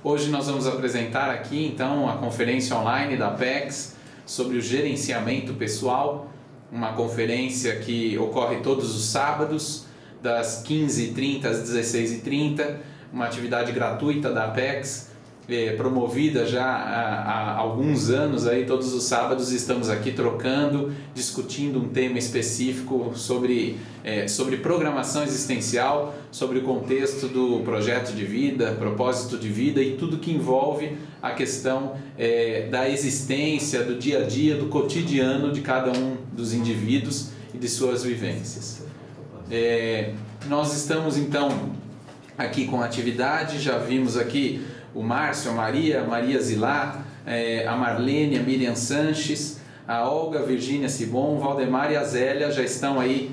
Hoje nós vamos apresentar aqui então a conferência online da Apex sobre o gerenciamento pessoal, uma conferência que ocorre todos os sábados das 15h30 às 16h30, uma atividade gratuita da Apex, promovida já há alguns anos. Aí todos os sábados estamos aqui trocando, discutindo um tema específico sobre programação existencial, sobre o contexto do projeto de vida, propósito de vida e tudo que envolve a questão da existência, do dia a dia, do cotidiano de cada um dos indivíduos e de suas vivências. Nós estamos então aqui com a atividade, já vimos aqui o Márcio, a Maria Zilá, a Marlene, a Miriam Sanches, a Olga, a Virgínia Sibon, o Valdemar e a Zélia já estão aí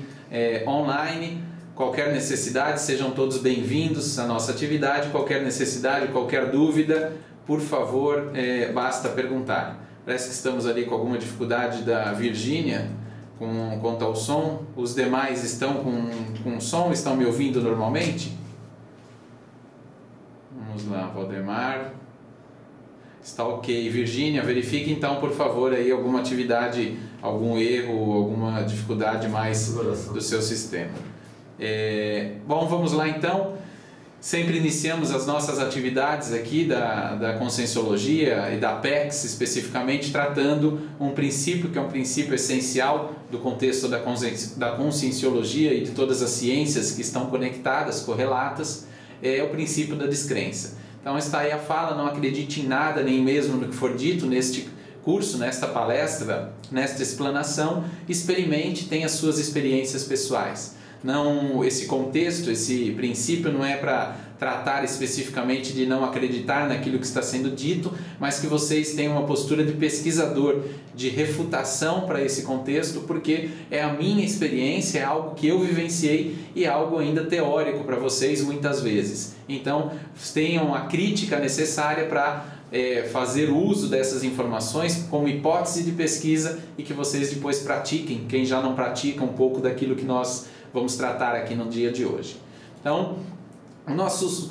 online. Qualquer necessidade, sejam todos bem-vindos à nossa atividade. Qualquer necessidade, qualquer dúvida, por favor, basta perguntar. Parece que estamos ali com alguma dificuldade da Virgínia quanto ao som. Os demais estão com som? Estão me ouvindo normalmente? Vamos lá, Valdemar. Está ok. Virgínia, verifique então, por favor, aí alguma atividade, algum erro, alguma dificuldade mais do seu sistema. Bom, vamos lá então. Sempre iniciamos as nossas atividades aqui da Conscienciologia e da Apex, especificamente tratando um princípio que é um princípio essencial do contexto da Conscienciologia e de todas as ciências que estão conectadas, correlatas, é o princípio da descrença. Então está aí a fala: não acredite em nada, nem mesmo no que for dito neste curso, nesta palestra, nesta explanação, experimente, tenha suas experiências pessoais. Não, esse contexto, esse princípio não é para tratar especificamente de não acreditar naquilo que está sendo dito, mas que vocês tenham uma postura de pesquisador, de refutação para esse contexto, porque é a minha experiência, é algo que eu vivenciei e é algo ainda teórico para vocês muitas vezes. Então tenham a crítica necessária para fazer uso dessas informações como hipótese de pesquisa e que vocês depois pratiquem, quem já não pratica um pouco daquilo que nós vamos tratar aqui no dia de hoje. Então,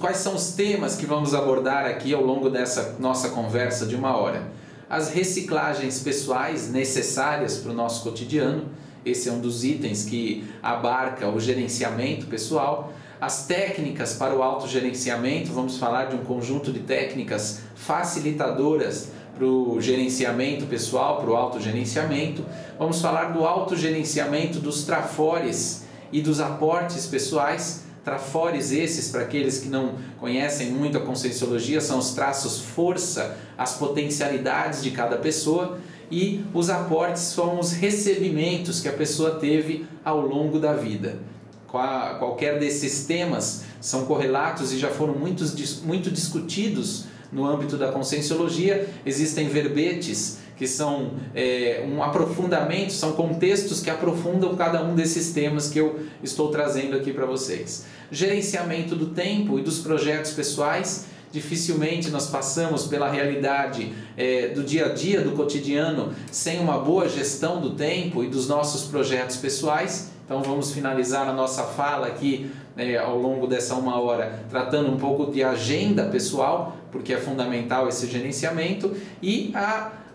quais são os temas que vamos abordar aqui ao longo dessa nossa conversa de 1 hora? As reciclagens pessoais necessárias para o nosso cotidiano, esse é um dos itens que abarca o gerenciamento pessoal. As técnicas para o autogerenciamento, vamos falar de um conjunto de técnicas facilitadoras para o gerenciamento pessoal, para o autogerenciamento. Vamos falar do autogerenciamento dos trafores e dos aportes pessoais. Trafores esses, para aqueles que não conhecem muito a Conscienciologia, são os traços força, as potencialidades de cada pessoa, e os aportes são os recebimentos que a pessoa teve ao longo da vida. Qualquer desses temas são correlatos e já foram muito discutidos no âmbito da Conscienciologia. Existem verbetes que são um aprofundamento, são contextos que aprofundam cada um desses temas que eu estou trazendo aqui para vocês. Gerenciamento do tempo e dos projetos pessoais. Dificilmente nós passamos pela realidade do dia a dia, do cotidiano, sem uma boa gestão do tempo e dos nossos projetos pessoais. Então vamos finalizar a nossa fala aqui ao longo dessa 1 hora, tratando um pouco de agenda pessoal, porque é fundamental esse gerenciamento. E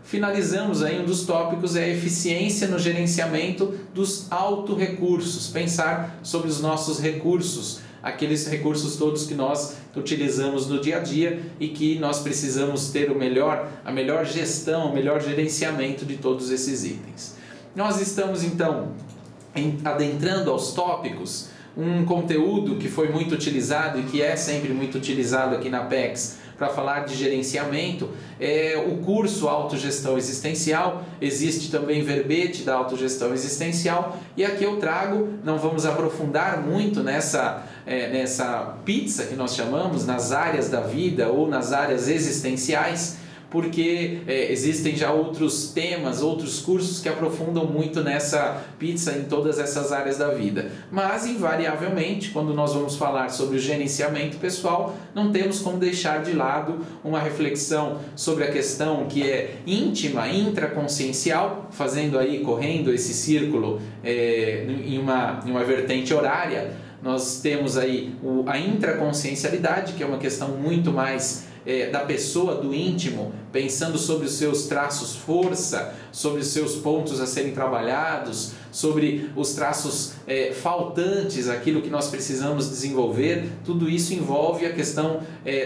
finalizamos aí um dos tópicos, é a eficiência no gerenciamento dos autorrecursos, pensar sobre os nossos recursos, aqueles recursos todos que nós utilizamos no dia a dia e que nós precisamos ter a melhor gestão, o melhor gerenciamento de todos esses itens. Nós estamos então adentrando aos tópicos, um conteúdo que foi muito utilizado e que é sempre muito utilizado aqui na Apex para falar de gerenciamento, é o curso Autogestão Existencial. Existe também verbete da Autogestão Existencial, e aqui eu trago, não vamos aprofundar muito nessa pizza que nós chamamos, nas áreas da vida ou nas áreas existenciais, porque existem já outros temas, outros cursos que aprofundam muito nessa pizza, em todas essas áreas da vida. Mas, invariavelmente, quando nós vamos falar sobre o gerenciamento pessoal, não temos como deixar de lado uma reflexão sobre a questão que é íntima, intraconsciencial, correndo esse círculo em uma vertente horária. Nós temos aí a intraconsciencialidade, que é uma questão muito mais da pessoa, do íntimo, pensando sobre os seus traços força, sobre os seus pontos a serem trabalhados, sobre os traços faltantes, aquilo que nós precisamos desenvolver. Tudo isso envolve a questão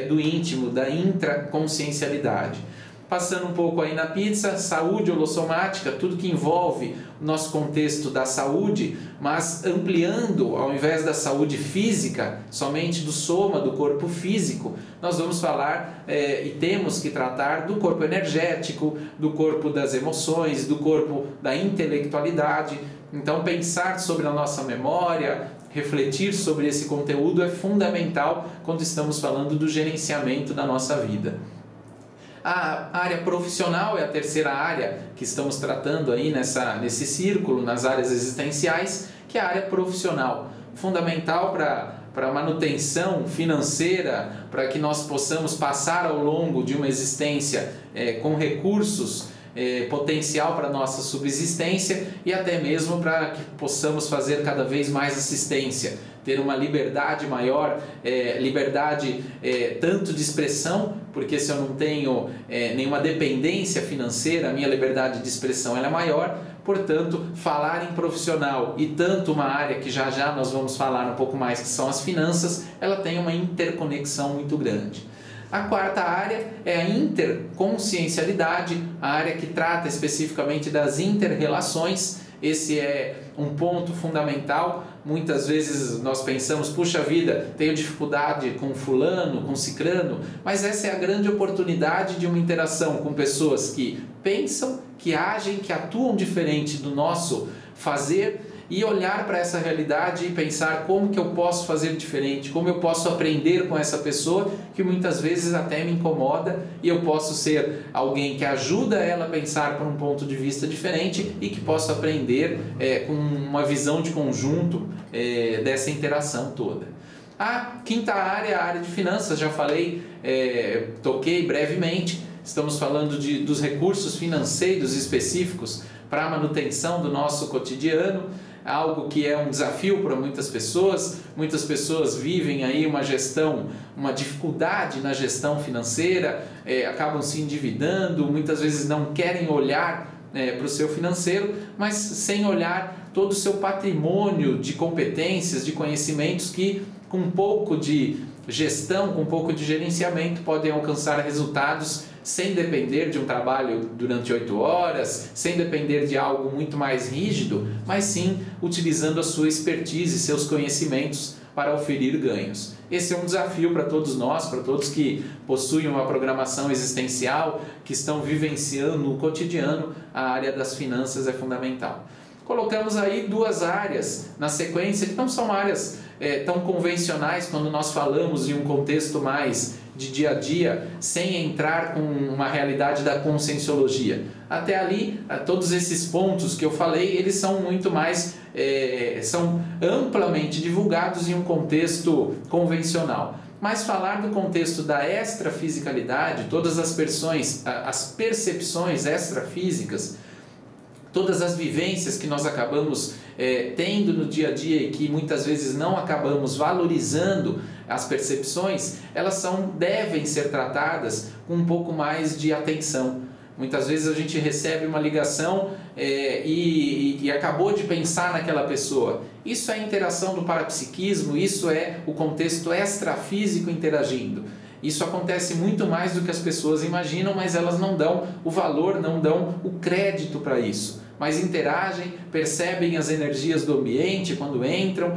do íntimo, da intraconsciencialidade. Passando um pouco aí na pizza, saúde holossomática, tudo que envolve o nosso contexto da saúde, mas ampliando, ao invés da saúde física, somente do soma, do corpo físico, nós vamos falar e temos que tratar do corpo energético, do corpo das emoções, do corpo da intelectualidade. Então, pensar sobre a nossa memória, refletir sobre esse conteúdo é fundamental quando estamos falando do gerenciamento da nossa vida. A área profissional é a terceira área que estamos tratando aí nesse círculo, nas áreas existenciais, que é a área profissional, fundamental para a manutenção financeira, para que nós possamos passar ao longo de uma existência com recursos, potencial para a nossa subsistência e até mesmo para que possamos fazer cada vez mais assistência, ter uma liberdade maior, liberdade tanto de expressão, porque se eu não tenho nenhuma dependência financeira, a minha liberdade de expressão ela é maior. Portanto, falar em profissional e tanto uma área que já já nós vamos falar um pouco mais, que são as finanças, ela tem uma interconexão muito grande. A quarta área é a interconsciencialidade, a área que trata especificamente das inter-relações. Esse é um ponto fundamental. Muitas vezes nós pensamos, puxa vida, tenho dificuldade com fulano, com cicrano, mas essa é a grande oportunidade de uma interação com pessoas que pensam, que agem, que atuam diferente do nosso fazer, e olhar para essa realidade e pensar como que eu posso fazer diferente, como eu posso aprender com essa pessoa que muitas vezes até me incomoda, e eu posso ser alguém que ajuda ela a pensar por um ponto de vista diferente e que posso aprender com uma visão de conjunto dessa interação toda. A quinta área é a área de finanças, já falei, toquei brevemente. Estamos falando dos recursos financeiros específicos para a manutenção do nosso cotidiano, algo que é um desafio para muitas pessoas. Muitas pessoas vivem aí uma dificuldade na gestão financeira, acabam se endividando, muitas vezes não querem olhar para o seu financeiro, mas sem olhar todo o seu patrimônio de competências, de conhecimentos que com um pouco de gestão, com um pouco de gerenciamento podem alcançar resultados sem depender de um trabalho durante 8 horas, sem depender de algo muito mais rígido, mas sim utilizando a sua expertise, seus conhecimentos para oferir ganhos. Esse é um desafio para todos nós, para todos que possuem uma programação existencial, que estão vivenciando no cotidiano. A área das finanças é fundamental. Colocamos aí 2 áreas na sequência, que não são áreas tão convencionais quando nós falamos em um contexto mais de dia a dia, sem entrar com uma realidade da conscienciologia. Até ali, todos esses pontos que eu falei, eles são muito mais, são amplamente divulgados em um contexto convencional. Mas falar do contexto da extrafisicalidade, todas as percepções extrafísicas, todas as vivências que nós acabamos tendo no dia a dia e que muitas vezes não acabamos valorizando as percepções, elas devem ser tratadas com um pouco mais de atenção. Muitas vezes a gente recebe uma ligação e acabou de pensar naquela pessoa. Isso é interação do parapsiquismo, isso é o contexto extrafísico interagindo. Isso acontece muito mais do que as pessoas imaginam, mas elas não dão o valor, não dão o crédito para isso. Mas interagem, percebem as energias do ambiente quando entram,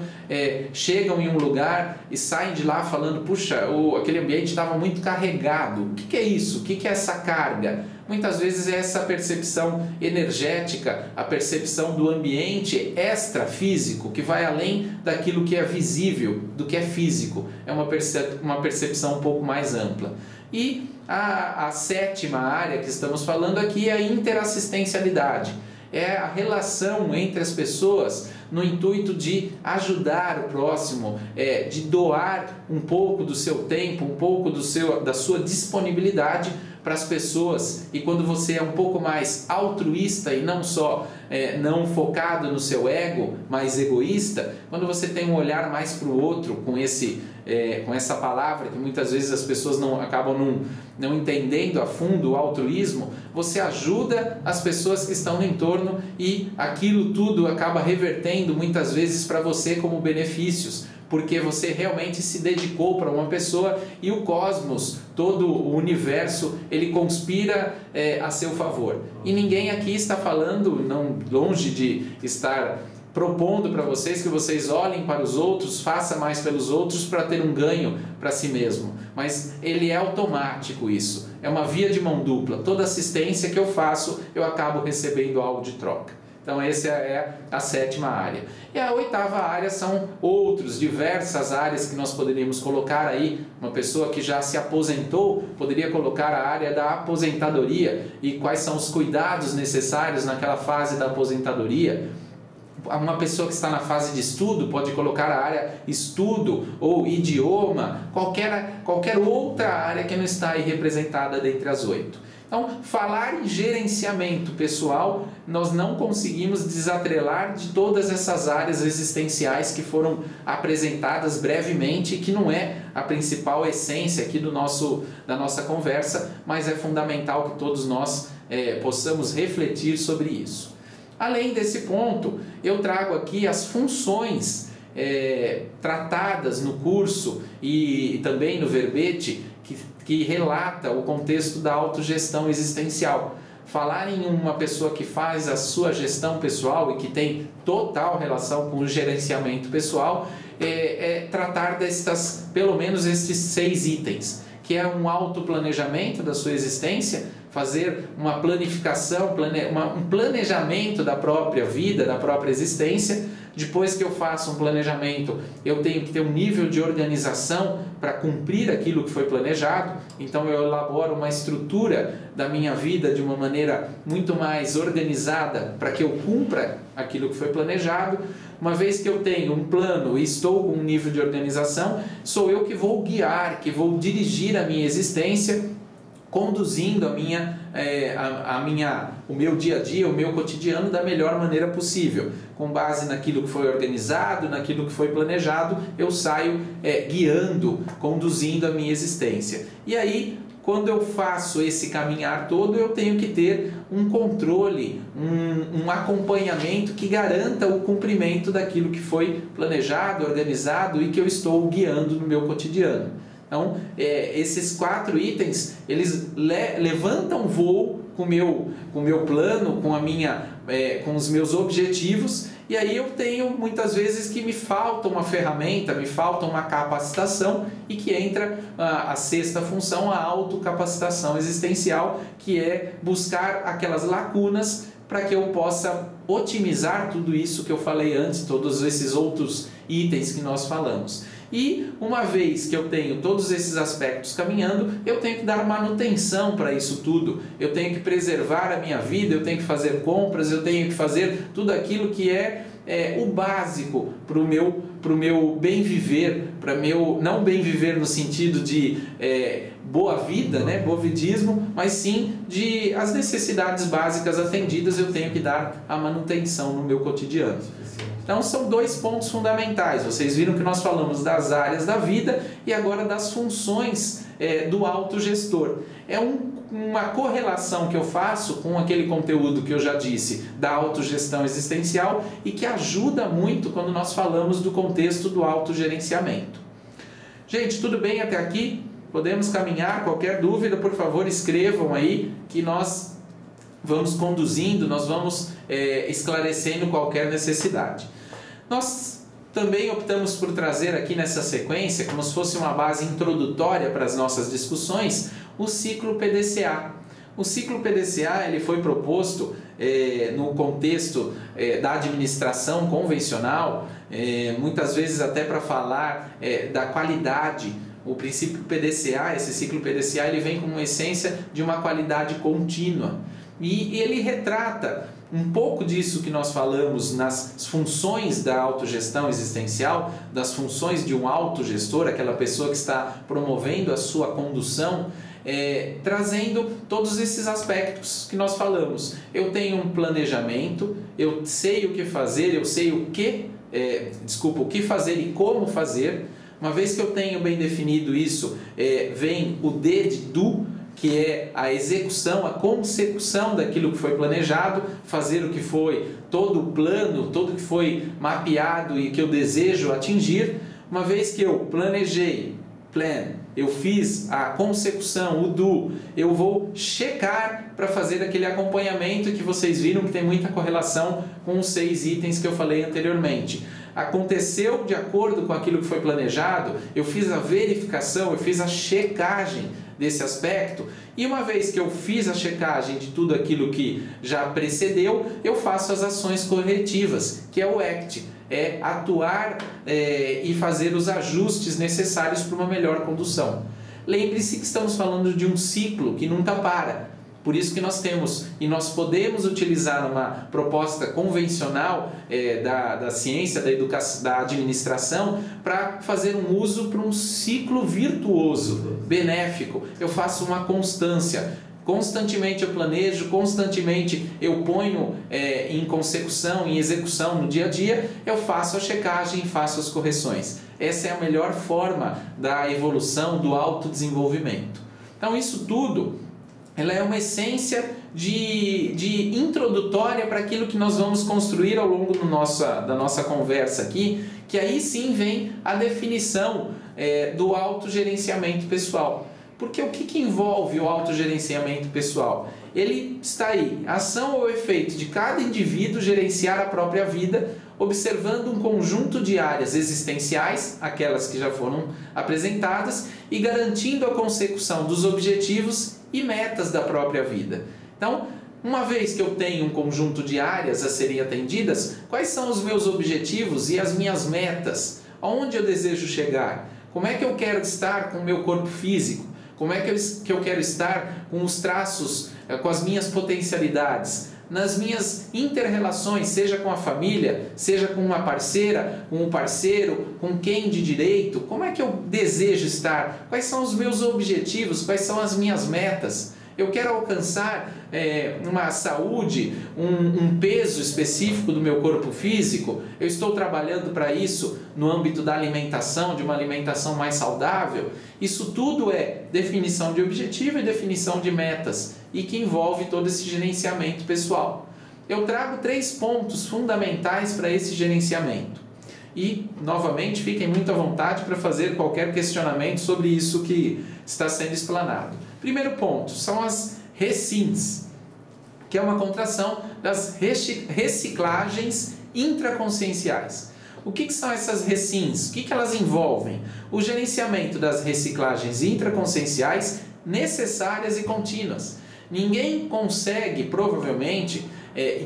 chegam em um lugar e saem de lá falando, puxa, aquele ambiente estava muito carregado. O que é isso? O que é essa carga? Muitas vezes é essa percepção energética, a percepção do ambiente extrafísico, que vai além daquilo que é visível, do que é físico. É uma percepção um pouco mais ampla. E a 7ª área que estamos falando aqui é a interassistencialidade. É a relação entre as pessoas no intuito de ajudar o próximo, de doar um pouco do seu tempo, um pouco da sua disponibilidade para as pessoas. E quando você é um pouco mais altruísta e não só não focado no seu ego, mas egoísta, quando você tem um olhar mais para o outro com esse com essa palavra que muitas vezes as pessoas acabam não entendendo a fundo, o altruísmo, você ajuda as pessoas que estão no entorno e aquilo tudo acaba revertendo muitas vezes para você como benefícios, porque você realmente se dedicou para uma pessoa e o cosmos, todo o universo, ele conspira a seu favor. E ninguém aqui está falando, não longe de estar propondo para vocês que vocês olhem para os outros, façam mais pelos outros para ter um ganho para si mesmo. Mas ele é automático isso, é uma via de mão dupla. Toda assistência que eu faço, eu acabo recebendo algo de troca. Então essa é a 7ª área. E a 8ª área são diversas áreas que nós poderíamos colocar aí. Uma pessoa que já se aposentou poderia colocar a área da aposentadoria e quais são os cuidados necessários naquela fase da aposentadoria. Uma pessoa que está na fase de estudo pode colocar a área estudo ou idioma, qualquer outra área que não está aí representada dentre as 8. Então, falar em gerenciamento pessoal, nós não conseguimos desatrelar de todas essas áreas existenciais que foram apresentadas brevemente e que não é a principal essência aqui da nossa conversa, mas é fundamental que todos nós possamos refletir sobre isso. Além desse ponto, eu trago aqui as funções tratadas no curso e também no verbete que relata o contexto da autogestão existencial. Falar em uma pessoa que faz a sua gestão pessoal e que tem total relação com o gerenciamento pessoal tratar pelo menos estes 6 itens, que é um autoplanejamento da sua existência, fazer uma planificação, um planejamento da própria vida, da própria existência. Depois que eu faço um planejamento, eu tenho que ter um nível de organização para cumprir aquilo que foi planejado. Então eu elaboro uma estrutura da minha vida de uma maneira muito mais organizada para que eu cumpra aquilo que foi planejado. Uma vez que eu tenho um plano e estou com um nível de organização, sou eu que vou guiar, que vou dirigir a minha existência, conduzindo o meu dia a dia, o meu cotidiano da melhor maneira possível. Com base naquilo que foi organizado, naquilo que foi planejado, eu saio guiando, conduzindo a minha existência. E aí, quando eu faço esse caminhar todo, eu tenho que ter um controle, um acompanhamento que garanta o cumprimento daquilo que foi planejado, organizado e que eu estou guiando no meu cotidiano. Então, esses 4 itens, eles levantam voo com o meu plano, com os meus objetivos, e aí eu tenho muitas vezes que me falta uma ferramenta, me falta uma capacitação, e que entra a 6ª função, a autocapacitação existencial, que é buscar aquelas lacunas para que eu possa otimizar tudo isso que eu falei antes, todos esses outros itens que nós falamos. E uma vez que eu tenho todos esses aspectos caminhando, eu tenho que dar manutenção para isso tudo. Eu tenho que preservar a minha vida, eu tenho que fazer compras, eu tenho que fazer tudo aquilo que é o básico para o meu bem viver, não bem viver no sentido de boa vida, né, bovidismo, mas sim de as necessidades básicas atendidas, eu tenho que dar a manutenção no meu cotidiano. Então são 2 pontos fundamentais. Vocês viram que nós falamos das áreas da vida e agora das funções do autogestor. É uma correlação que eu faço com aquele conteúdo que eu já disse da autogestão existencial e que ajuda muito quando nós falamos do contexto do autogerenciamento. Gente, tudo bem até aqui? Podemos caminhar? Qualquer dúvida, por favor, escrevam aí que nós vamos conduzindo, nós vamos esclarecendo qualquer necessidade. Nós também optamos por trazer aqui nessa sequência, como se fosse uma base introdutória para as nossas discussões, o ciclo PDCA. O ciclo PDCA ele foi proposto no contexto da administração convencional, muitas vezes até para falar da qualidade. O princípio PDCA, esse ciclo PDCA, ele vem com uma essência de uma qualidade contínua. E ele retrata um pouco disso que nós falamos nas funções da autogestão existencial, das funções de um autogestor, aquela pessoa que está promovendo a sua condução, trazendo todos esses aspectos que nós falamos. Eu tenho um planejamento, eu sei o que fazer, eu sei o que fazer e como fazer. Uma vez que eu tenho bem definido isso, vem o D de do, que é a execução, a consecução daquilo que foi planejado, fazer o que foi todo o plano, tudo que foi mapeado e que eu desejo atingir. Uma vez que eu planejei, eu fiz a consecução, o do, eu vou checar para fazer aquele acompanhamento que vocês viram que tem muita correlação com os 6 itens que eu falei anteriormente. Aconteceu de acordo com aquilo que foi planejado, eu fiz a verificação, eu fiz a checagem desse aspecto, e uma vez que eu fiz a checagem de tudo aquilo que já precedeu, eu faço as ações corretivas, que é o ACT, é atuar e fazer os ajustes necessários para uma melhor condução. Lembre-se que estamos falando de um ciclo que nunca para. Por isso que nós temos e nós podemos utilizar uma proposta convencional da ciência, da educação, da administração, para fazer um uso para um ciclo virtuoso, benéfico. Eu faço uma constância. Constantemente eu planejo, constantemente eu ponho em consecução, em execução no dia a dia, eu faço a checagem, faço as correções. Essa é a melhor forma da evolução, do autodesenvolvimento. Então isso tudo, ela é uma essência de introdutória para aquilo que nós vamos construir ao longo da nossa conversa aqui, que aí sim vem a definição do autogerenciamento pessoal. Porque o que envolve o autogerenciamento pessoal? Ele está aí, a ação ou efeito de cada indivíduo gerenciar a própria vida, observando um conjunto de áreas existenciais, aquelas que já foram apresentadas, e garantindo a consecução dos objetivos e metas da própria vida. Então, uma vez que eu tenho um conjunto de áreas a serem atendidas, quais são os meus objetivos e as minhas metas? Aonde eu desejo chegar? Como é que eu quero estar com o meu corpo físico? Como é que eu quero estar com os traços, com as minhas potencialidades? Nas minhas inter-relações, seja com a família, seja com uma parceira, com um parceiro, com quem de direito, como é que eu desejo estar? Quais são os meus objetivos? Quais são as minhas metas? Eu quero alcançar uma saúde, um peso específico do meu corpo físico. Eu estou trabalhando para isso no âmbito da alimentação, de uma alimentação mais saudável. Isso tudo é definição de objetivo e definição de metas e que envolve todo esse gerenciamento pessoal. Eu trago 3 pontos fundamentais para esse gerenciamento. E, novamente, fiquem muito à vontade para fazer qualquer questionamento sobre isso que está sendo explanado. Primeiro ponto, são as RECINs, que é uma contração das reciclagens intraconscienciais. O que são essas RECINs? O que elas envolvem? O gerenciamento das reciclagens intraconscienciais necessárias e contínuas. Ninguém consegue, provavelmente,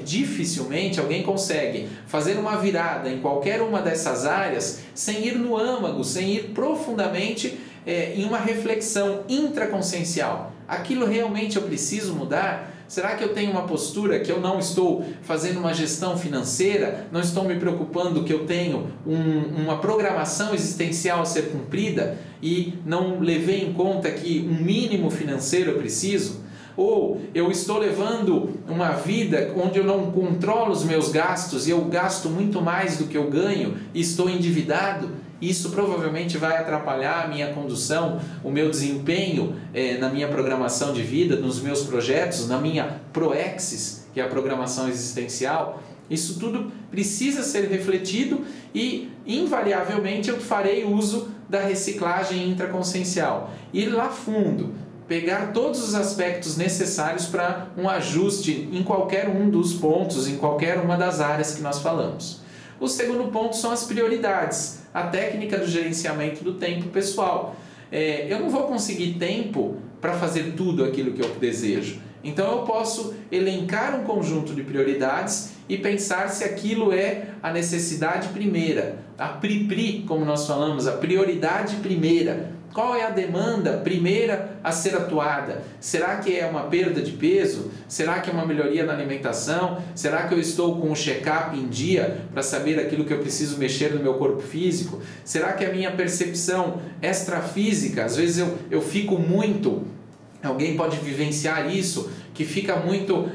dificilmente alguém consegue fazer uma virada em qualquer uma dessas áreas sem ir no âmago, sem ir profundamente em uma reflexão intraconsciencial. Aquilo realmente eu preciso mudar? Será que eu tenho uma postura que eu não estou fazendo uma gestão financeira, não estou me preocupando que eu tenho uma programação existencial a ser cumprida e não levei em conta que um mínimo financeiro eu preciso? Ou eu estou levando uma vida onde eu não controlo os meus gastos e eu gasto muito mais do que eu ganho e estou endividado? Isso provavelmente vai atrapalhar a minha condução, o meu desempenho na minha programação de vida, nos meus projetos, na minha PROEXIS, que é a programação existencial. Isso tudo precisa ser refletido e, invariavelmente, eu farei uso da reciclagem intraconsciencial. Ir lá fundo, pegar todos os aspectos necessários para um ajuste em qualquer um dos pontos, em qualquer uma das áreas que nós falamos. O segundo ponto são as prioridades, a técnica do gerenciamento do tempo pessoal. Eu não vou conseguir tempo para fazer tudo aquilo que eu desejo. Então eu posso elencar um conjunto de prioridades e pensar se aquilo é a necessidade primeira, a PRI, como nós falamos, a prioridade primeira. Qual é a demanda primeira a ser atuada? Será que é uma perda de peso? Será que é uma melhoria na alimentação? Será que eu estou com o check-up em dia para saber aquilo que eu preciso mexer no meu corpo físico? Será que a minha percepção extrafísica, às vezes eu fico muito, alguém pode vivenciar isso, que fica muito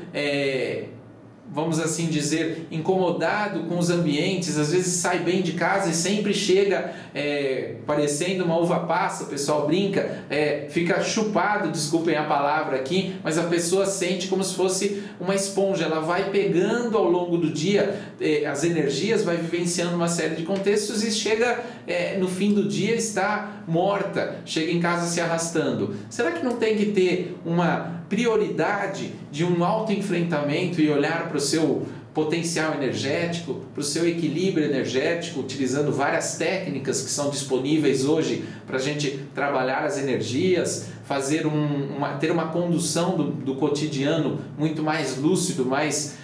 vamos assim dizer, incomodado com os ambientes, às vezes sai bem de casa e sempre chega parecendo uma uva passa, o pessoal brinca, fica chupado, desculpem a palavra aqui, mas a pessoa sente como se fosse uma esponja, ela vai pegando ao longo do dia as energias, vai vivenciando uma série de contextos e chega no fim do dia está morta, chega em casa se arrastando. Será que não tem que ter uma prioridade de um autoenfrentamento e olhar para o seu potencial energético, para o seu equilíbrio energético, utilizando várias técnicas que são disponíveis hoje para a gente trabalhar as energias, fazer ter uma condução do cotidiano muito mais lúcido, mais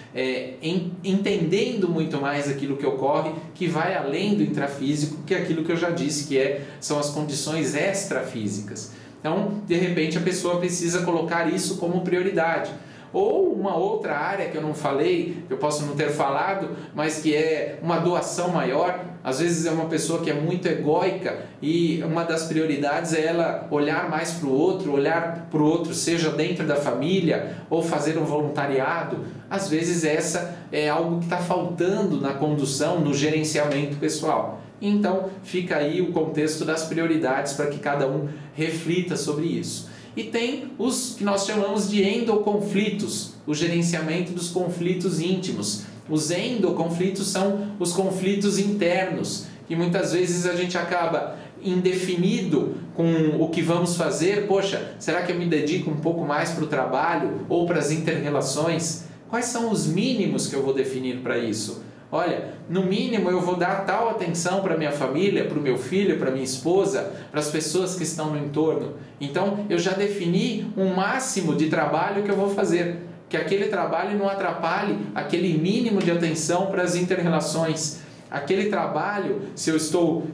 entendendo muito mais aquilo que ocorre, que vai além do intrafísico, que é aquilo que eu já disse, que são as condições extrafísicas. Então, de repente, a pessoa precisa colocar isso como prioridade. Ou uma outra área que eu não falei, que eu posso não ter falado, mas que é uma doação maior. Às vezes é uma pessoa que é muito egóica e uma das prioridades é ela olhar mais para o outro, seja dentro da família ou fazer um voluntariado. Às vezes essa é algo que está faltando na condução, no gerenciamento pessoal. Então fica aí o contexto das prioridades para que cada um reflita sobre isso. E tem os que nós chamamos de endoconflitos, o gerenciamento dos conflitos íntimos. Os endoconflitos são os conflitos internos, que muitas vezes a gente acaba indefinido com o que vamos fazer. Poxa, será que eu me dedico um pouco mais para o trabalho ou para as inter-relações? Quais são os mínimos que eu vou definir para isso? Olha, no mínimo eu vou dar tal atenção para minha família, para o meu filho, para minha esposa, para as pessoas que estão no entorno. Então eu já defini um máximo de trabalho que eu vou fazer, que aquele trabalho não atrapalhe aquele mínimo de atenção para as inter-relações. Aquele trabalho, se eu estou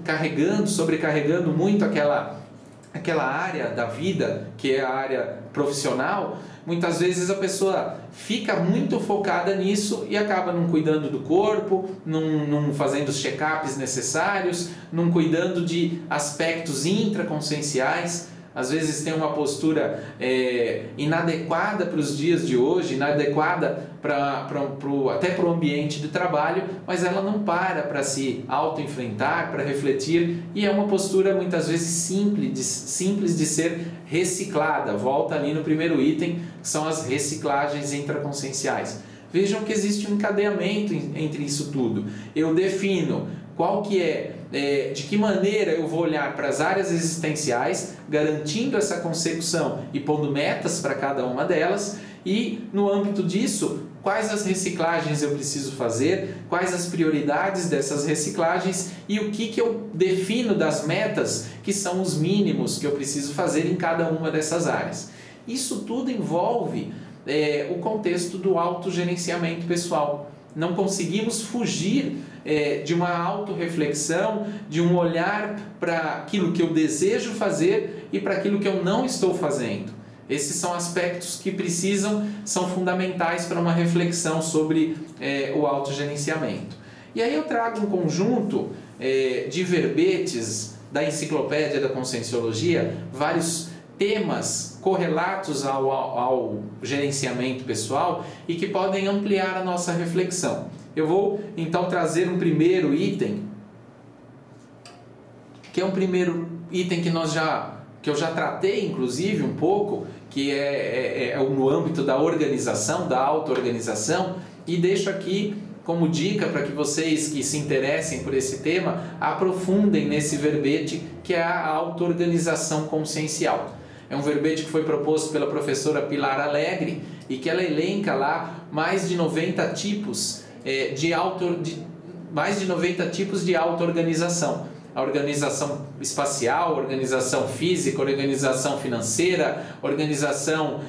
sobrecarregando muito aquela área da vida, que é a área profissional, muitas vezes a pessoa fica muito focada nisso e acaba não cuidando do corpo, não fazendo os check-ups necessários, não cuidando de aspectos intraconscienciais. Às vezes tem uma postura inadequada para os dias de hoje, inadequada até para o ambiente de trabalho, mas ela não para se auto-enfrentar, para refletir, e é uma postura muitas vezes simples de ser reciclada. Volta ali no primeiro item, que são as reciclagens intraconscienciais. Vejam que existe um encadeamento entre isso tudo. Eu defino qual que de que maneira eu vou olhar para as áreas existenciais, garantindo essa consecução e pondo metas para cada uma delas, e no âmbito disso, quais as reciclagens eu preciso fazer, quais as prioridades dessas reciclagens e o que eu defino das metas que são os mínimos que eu preciso fazer em cada uma dessas áreas. Isso tudo envolve o contexto do autogerenciamento pessoal. Não conseguimos fugir de uma autorreflexão, de um olhar para aquilo que eu desejo fazer e para aquilo que eu não estou fazendo. Esses são aspectos que são fundamentais para uma reflexão sobre o autogerenciamento. E aí eu trago um conjunto de verbetes da Enciclopédia da Conscienciologia, vários temas correlatos ao gerenciamento pessoal e que podem ampliar a nossa reflexão. Eu vou então trazer um primeiro item, que é um primeiro item que eu já tratei inclusive um pouco, que é no âmbito da organização, da auto-organização, e deixo aqui como dica para que vocês que se interessem por esse tema aprofundem nesse verbete, que é a auto-organização consciencial. É um verbete que foi proposto pela professora Pilar Alegre e que ela elenca lá mais de 90 tipos de auto-organização. A organização espacial, organização física, organização financeira, organização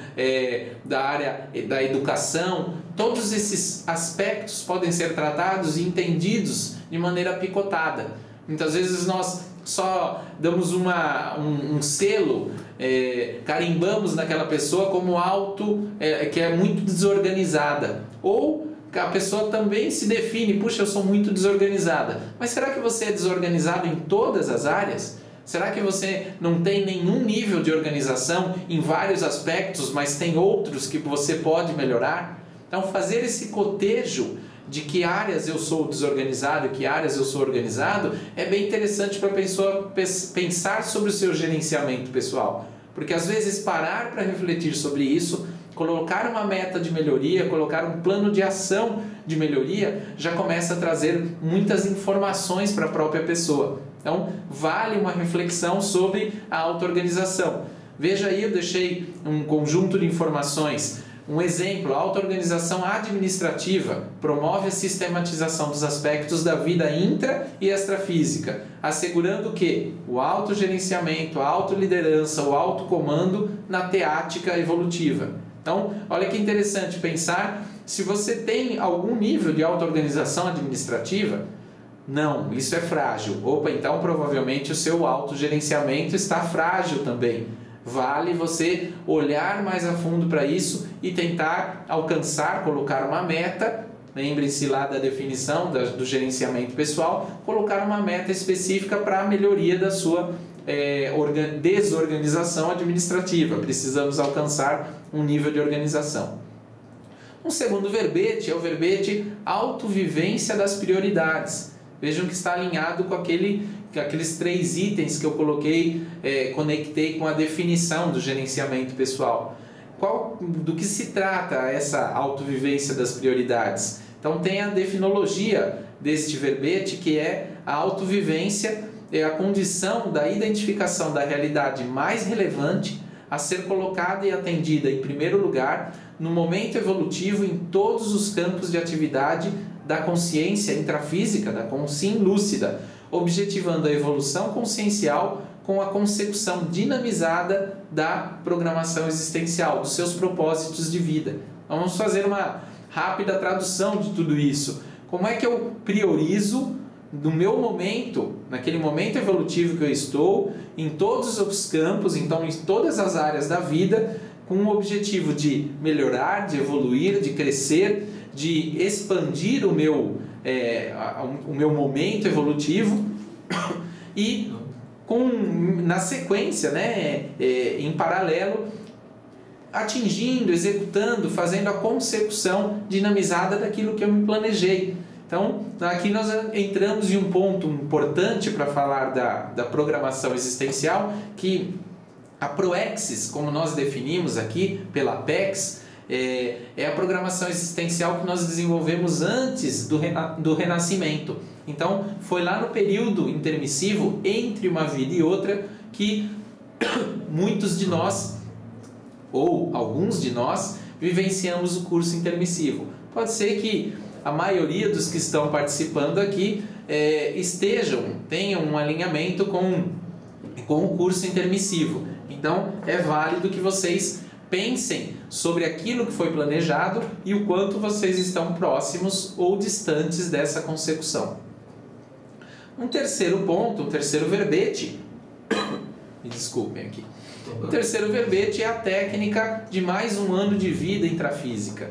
da área da educação. Todos esses aspectos podem ser tratados e entendidos de maneira picotada. Muitas vezes nós só damos um selo, carimbamos naquela pessoa como que é muito desorganizada. Ou a pessoa também se define, puxa, eu sou muito desorganizada. Mas será que você é desorganizado em todas as áreas? Será que você não tem nenhum nível de organização em vários aspectos, mas tem outros que você pode melhorar? Então, fazer esse cotejo de que áreas eu sou desorganizado e que áreas eu sou organizado é bem interessante para a pessoa pensar sobre o seu gerenciamento pessoal. Porque às vezes parar para refletir sobre isso, colocar uma meta de melhoria, colocar um plano de ação de melhoria, já começa a trazer muitas informações para a própria pessoa. Então, vale uma reflexão sobre a auto-organização. Veja aí, eu deixei um conjunto de informações. Um exemplo, a auto-organização administrativa promove a sistematização dos aspectos da vida intra e extrafísica, assegurando que o autogerenciamento, a autoliderança, o autocomando na teática evolutiva. Então, olha que interessante pensar se você tem algum nível de auto-organização administrativa. Não, isso é frágil. Opa, então provavelmente o seu autogerenciamento está frágil também. Vale você olhar mais a fundo para isso e tentar alcançar, colocar uma meta. Lembre-se lá da definição do gerenciamento pessoal, colocar uma meta específica para a melhoria da sua desorganização administrativa. Precisamos alcançar um nível de organização. Um segundo verbete é o verbete autovivência das prioridades. Vejam que está alinhado com aqueles 3 itens que eu coloquei, conectei com a definição do gerenciamento pessoal. Do que se trata essa autovivência das prioridades? Então tem a definologia deste verbete, que é a autovivência, é a condição da identificação da realidade mais relevante a ser colocada e atendida em primeiro lugar no momento evolutivo em todos os campos de atividade da consciência intrafísica, da consciência lúcida, objetivando a evolução consciencial com a consecução dinamizada da programação existencial, dos seus propósitos de vida. Então, vamos fazer uma rápida tradução de tudo isso. Como é que eu priorizo no meu momento, naquele momento evolutivo que eu estou, em todos os campos, então em todas as áreas da vida, com o objetivo de melhorar, de evoluir, de crescer, de expandir o meu momento evolutivo e na sequência, em paralelo, atingindo, executando, fazendo a consecução dinamizada daquilo que eu me planejei. Então, aqui nós entramos em um ponto importante para falar da programação existencial, que a Proexis, como nós definimos aqui pela Apex, é a programação existencial que nós desenvolvemos antes do renascimento. Então, foi lá no período intermissivo, entre uma vida e outra, que muitos de nós, ou alguns de nós, vivenciamos o curso intermissivo. Pode ser que a maioria dos que estão participando aqui tenham um alinhamento com o curso intermissivo. Então, é válido que vocês pensem sobre aquilo que foi planejado e o quanto vocês estão próximos ou distantes dessa consecução. Um terceiro ponto, um terceiro verbete, me desculpem aqui. O terceiro verbete é a técnica de mais um ano de vida intrafísica.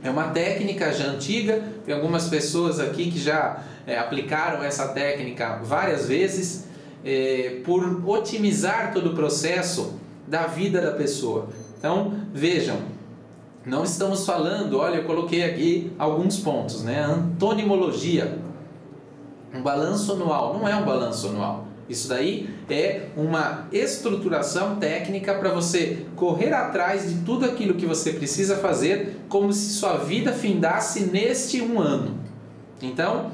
É uma técnica já antiga, tem algumas pessoas aqui que já aplicaram essa técnica várias vezes, por otimizar todo o processo da vida da pessoa. Então, vejam, não estamos falando, olha, eu coloquei aqui alguns pontos, antonimologia, um balanço anual, não é um balanço anual. Isso daí é uma estruturação técnica para você correr atrás de tudo aquilo que você precisa fazer, como se sua vida findasse neste um ano. Então,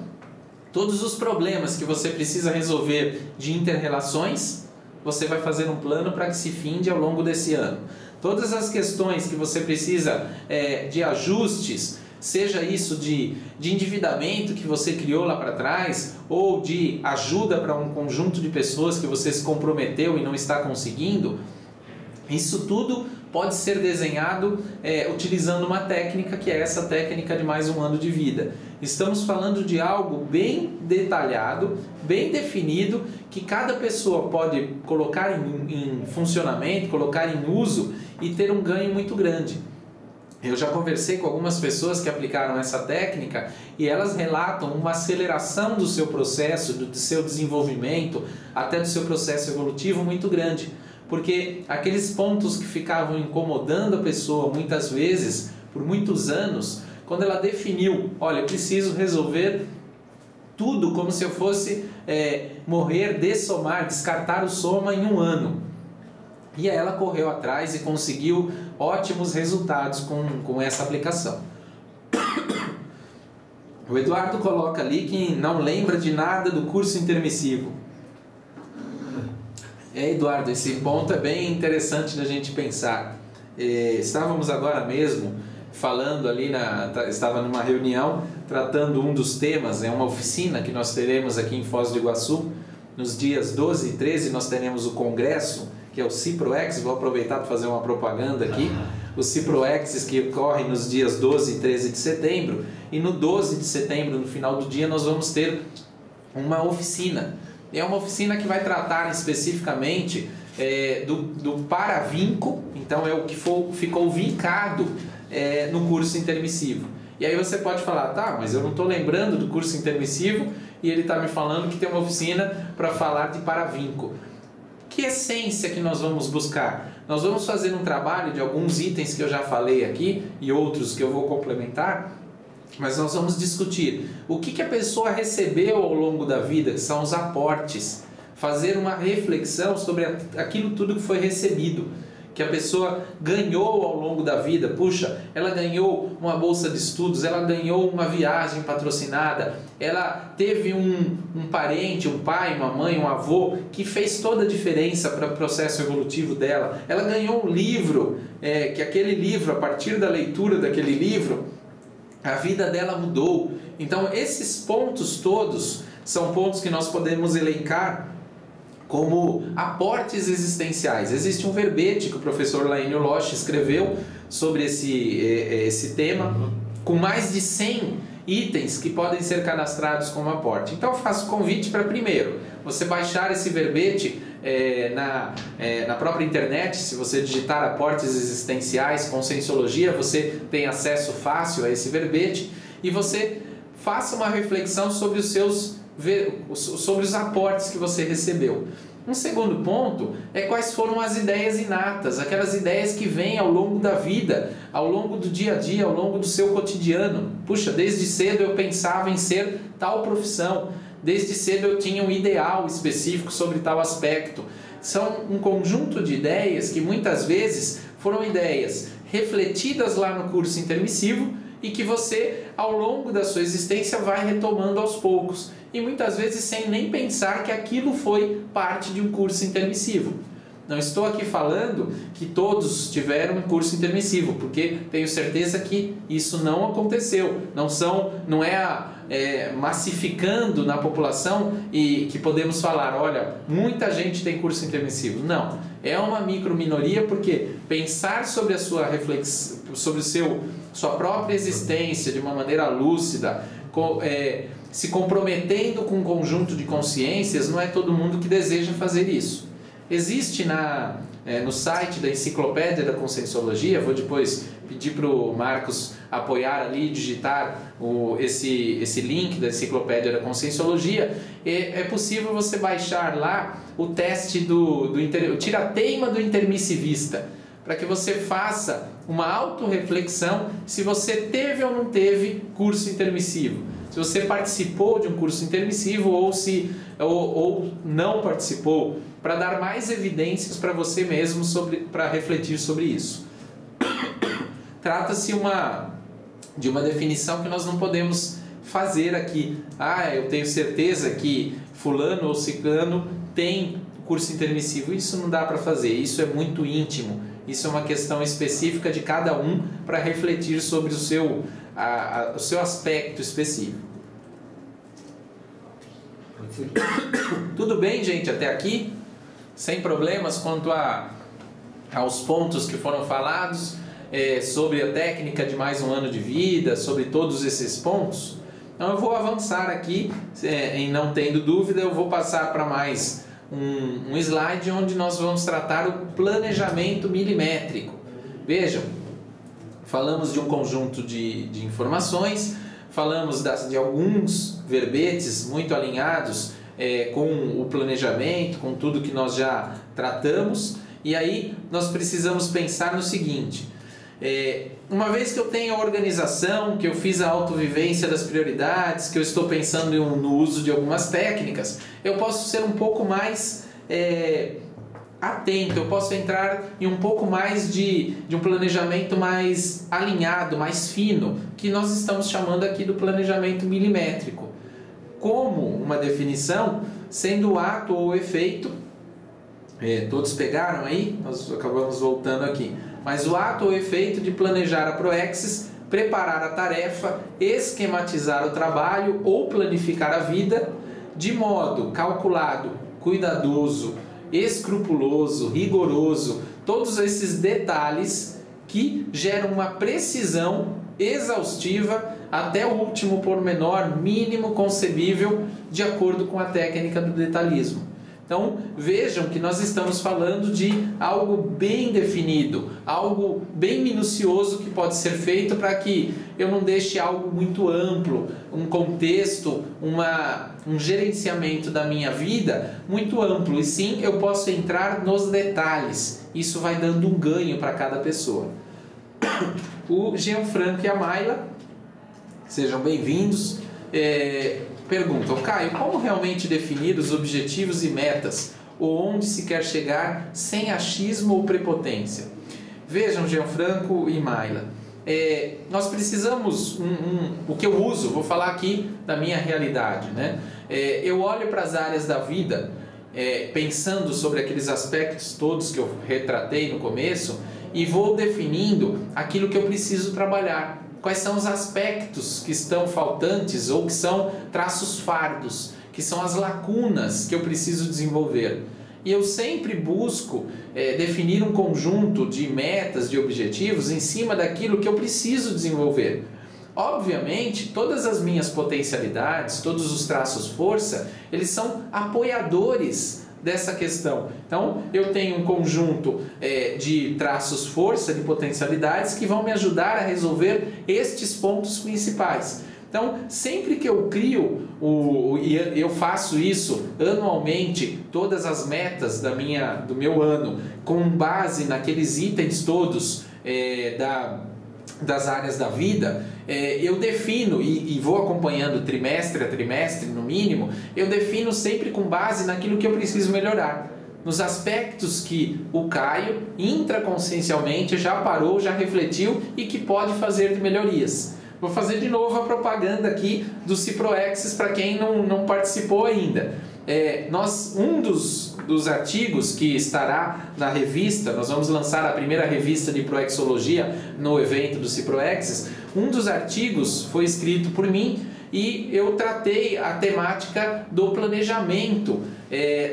todos os problemas que você precisa resolver de inter-relações, você vai fazer um plano para que se finde ao longo desse ano. Todas as questões que você precisa de ajustes, seja isso de endividamento que você criou lá para trás, ou de ajuda para um conjunto de pessoas que você se comprometeu e não está conseguindo, isso tudo pode ser desenhado utilizando uma técnica que é essa técnica de mais um ano de vida. Estamos falando de algo bem detalhado, bem definido, que cada pessoa pode colocar em funcionamento, colocar em uso e ter um ganho muito grande. Eu já conversei com algumas pessoas que aplicaram essa técnica e elas relatam uma aceleração do seu processo, do seu desenvolvimento, até do seu processo evolutivo muito grande. porque aqueles pontos que ficavam incomodando a pessoa muitas vezes, por muitos anos, quando ela definiu, olha, eu preciso resolver tudo como se eu fosse morrer, dessomar, descartar o soma em um ano. E aí ela correu atrás e conseguiu ótimos resultados com essa aplicação. O Eduardo coloca ali que não lembra de nada do curso intermissivo. Eduardo, esse ponto é bem interessante da gente pensar. Estávamos agora mesmo falando ali, estava numa reunião tratando um dos temas, é uma oficina que nós teremos aqui em Foz do Iguaçu. Nos dias 12 e 13 nós teremos o congresso, que é o CIPROEX, vou aproveitar para fazer uma propaganda aqui. O CIPROEX que ocorre nos dias 12 e 13 de setembro, e no 12 de setembro, no final do dia, nós vamos ter uma oficina. É uma oficina que vai tratar especificamente do paravinco, então é o que ficou vincado no curso intermissivo. E aí você pode falar, tá, mas eu não estou lembrando do curso intermissivo e ele está me falando que tem uma oficina para falar de paravinco. Que essência que nós vamos buscar? Nós vamos fazer um trabalho de alguns itens que eu já falei aqui e outros que eu vou complementar, mas nós vamos discutir o que a pessoa recebeu ao longo da vida, que são os aportes, fazer uma reflexão sobre aquilo tudo que foi recebido, que a pessoa ganhou ao longo da vida. Puxa, ela ganhou uma bolsa de estudos, ela ganhou uma viagem patrocinada, ela teve um parente, um pai, uma mãe, um avô que fez toda a diferença para o processo evolutivo dela. Ela ganhou um livro, que aquele livro, a partir da leitura daquele livro, a vida dela mudou. Então esses pontos todos são pontos que nós podemos elencar como aportes existenciais. Existe um verbete que o professor Laínio Losch escreveu sobre esse tema, com mais de 100 itens que podem ser cadastrados como aporte. Então eu faço convite para, primeiro, você baixar esse verbete na própria internet. Se você digitar aportes existenciais, Conscienciologia, você tem acesso fácil a esse verbete, e você faça uma reflexão sobre sobre os aportes que você recebeu. Um segundo ponto é quais foram as ideias inatas, aquelas ideias que vêm ao longo da vida, ao longo do dia a dia, ao longo do seu cotidiano. Puxa, desde cedo eu pensava em ser tal profissão, desde cedo eu tinha um ideal específico sobre tal aspecto. São um conjunto de ideias que muitas vezes foram ideias refletidas lá no curso intermissivo e que você, ao longo da sua existência, vai retomando aos poucos. E muitas vezes sem nem pensar que aquilo foi parte de um curso intermissivo. Não estou aqui falando que todos tiveram um curso intermissivo, porque tenho certeza que isso não aconteceu. Não é massificando na população e que podemos falar, olha, muita gente tem curso intermissivo. Não, é uma microminoria, porque pensar sobre a sua reflexão, sobre sua própria existência de uma maneira lúcida, se comprometendo com um conjunto de consciências, não é todo mundo que deseja fazer isso. Existe no site da Enciclopédia da Conscienciologia, vou depois pedir para o Marcos apoiar ali, digitar esse link da Enciclopédia da Conscienciologia. É possível você baixar lá o teste o tirateima do intermissivista, para que você faça uma autorreflexão se você teve ou não teve curso intermissivo. Se você participou de um curso intermissivo ou não participou, para dar mais evidências para você mesmo para refletir sobre isso. Trata-se de uma definição que nós não podemos fazer aqui. Eu tenho certeza que fulano ou ciclano tem curso intermissivo. Isso não dá para fazer, isso é muito íntimo. Isso é uma questão específica de cada um para refletir sobre o seu aspecto específico. Tudo bem, gente, até aqui? Sem problemas quanto aos pontos que foram falados, sobre a técnica de mais um ano de vida, sobre todos esses pontos? Então eu vou avançar aqui, em não tendo dúvida, eu vou passar para mais um slide onde nós vamos tratar o planejamento milimétrico. Vejam, falamos de um conjunto de informações, falamos de alguns verbetes muito alinhados com o planejamento, com tudo que nós já tratamos, E aí nós precisamos pensar no seguinte: uma vez que eu tenho a organização, que eu fiz a autovivência das prioridades, que eu estou pensando no uso de algumas técnicas, eu posso ser um pouco mais atento, eu posso entrar em um pouco mais de um planejamento mais alinhado, mais fino, que nós estamos chamando aqui do planejamento milimétrico. Como uma definição, sendo o ato ou o efeito, todos pegaram aí? Nós acabamos voltando aqui. Mas o ato ou efeito de planejar a proexis, preparar a tarefa, esquematizar o trabalho ou planificar a vida de modo calculado, cuidadoso, escrupuloso, rigoroso, todos esses detalhes que geram uma precisão exaustiva até o último pormenor mínimo concebível de acordo com a técnica do detalhismo. Então vejam que nós estamos falando de algo bem definido, algo bem minucioso que pode ser feito para que eu não deixe algo muito amplo, um contexto, um gerenciamento da minha vida muito amplo, e sim eu posso entrar nos detalhes. Isso vai dando um ganho para cada pessoa. O Gianfranco e a Mayla, sejam bem-vindos. Perguntam: Caio, como realmente definir os objetivos e metas, ou onde se quer chegar sem achismo ou prepotência? Vejam, Gianfranco e Mayla, nós precisamos, o que eu uso, vou falar aqui da minha realidade, né? Eu olho para as áreas da vida, pensando sobre aqueles aspectos todos que eu retratei no começo, e vou definindo aquilo que eu preciso trabalhar. Quais são os aspectos que estão faltantes ou que são traços fardos, que são as lacunas que eu preciso desenvolver. E eu sempre busco definir um conjunto de metas, de objetivos em cima daquilo que eu preciso desenvolver. Obviamente, todas as minhas potencialidades, todos os traços força, eles são apoiadores dessa questão. Então, eu tenho um conjunto de traços força, de potencialidades que vão me ajudar a resolver estes pontos principais. Então, sempre que eu crio, e eu faço isso anualmente, todas as metas do meu ano, com base naqueles itens todos das áreas da vida, eu defino e vou acompanhando trimestre a trimestre, no mínimo, eu defino sempre com base naquilo que eu preciso melhorar, nos aspectos que o Caio intraconsciencialmente já parou, já refletiu e que pode fazer de melhorias. Vou fazer de novo a propaganda aqui do Ciproexis para quem não participou ainda. Um dos artigos que estará na revista, nós vamos lançar a primeira revista de Proexologia no evento do Ciproexis. Um dos artigos foi escrito por mim e eu tratei a temática do planejamento,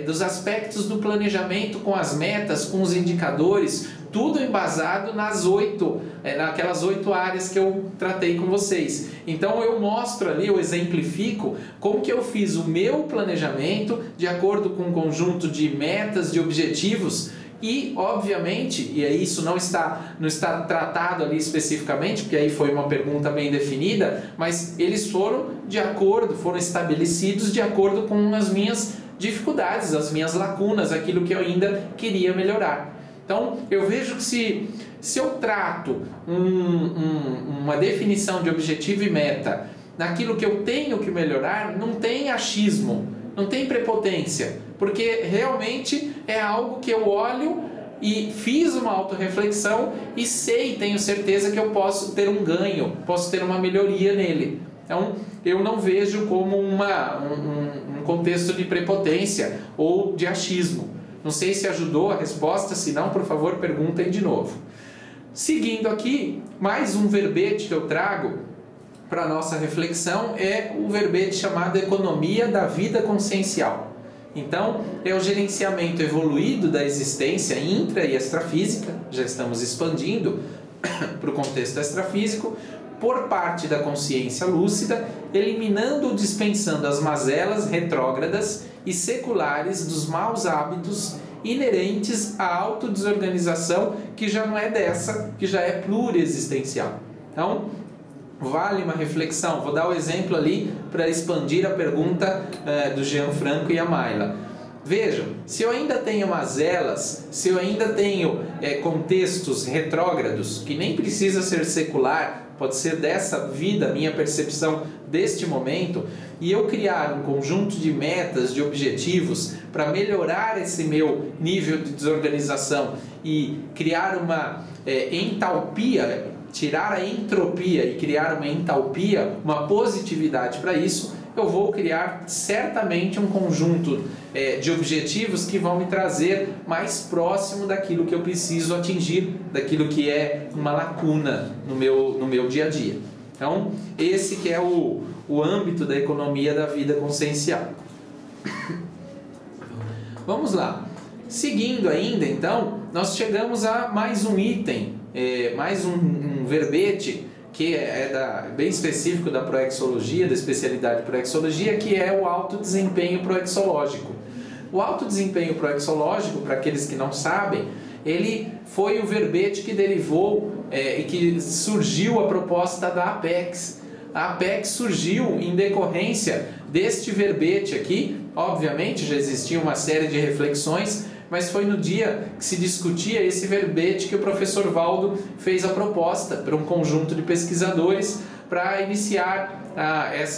dos aspectos do planejamento com as metas, com os indicadores, tudo embasado naquelas 8 áreas que eu tratei com vocês. Então eu mostro ali, eu exemplifico como que eu fiz o meu planejamento de acordo com um conjunto de metas, de objetivos. E, obviamente, isso não está tratado ali especificamente, porque aí foi uma pergunta bem definida, mas eles foram estabelecidos de acordo com as minhas dificuldades, as minhas lacunas, aquilo que eu ainda queria melhorar. Então, eu vejo que se eu trato uma definição de objetivo e meta naquilo que eu tenho que melhorar, não tem achismo, não tem prepotência, porque realmente é algo que eu olho e fiz uma autorreflexão e tenho certeza que eu posso ter um ganho, posso ter uma melhoria nele. Então, eu não vejo como um contexto de prepotência ou de achismo. Não sei se ajudou a resposta, se não, por favor, perguntem de novo. Seguindo aqui, mais um verbete que eu trago para a nossa reflexão é o verbete chamado Economia da Vida Consciencial. Então, é o gerenciamento evoluído da existência intra e extrafísica, já estamos expandindo para o contexto extrafísico, por parte da consciência lúcida, eliminando ou dispensando as mazelas retrógradas e seculares dos maus hábitos inerentes à autodesorganização, que já não é dessa, que já é pluriexistencial. Então, vale uma reflexão. Vou dar o exemplo ali para expandir a pergunta do Gianfranco e a Mayla. Vejam, se eu ainda tenho mazelas, se eu ainda tenho contextos retrógrados, que nem precisa ser secular, pode ser dessa vida, minha percepção deste momento, e eu criar um conjunto de metas, de objetivos para melhorar esse meu nível de desorganização e criar uma entalpia, tirar a entropia e criar uma entalpia, uma positividade para isso, eu vou criar certamente um conjunto de objetivos que vão me trazer mais próximo daquilo que eu preciso atingir, daquilo que é uma lacuna no meu dia a dia. Então, esse que é o âmbito da economia da vida consciencial. Vamos lá. Seguindo ainda, então, nós chegamos a mais um item, mais um verbete, que bem específico da proexologia, da especialidade proexologia, que é o alto desempenho proexológico. O alto desempenho proexológico, para aqueles que não sabem, ele foi o verbete que derivou e que surgiu a proposta da Apex. A Apex surgiu em decorrência deste verbete aqui. Obviamente já existia uma série de reflexões, mas foi no dia que se discutia esse verbete que o professor Valdo fez a proposta para um conjunto de pesquisadores para iniciar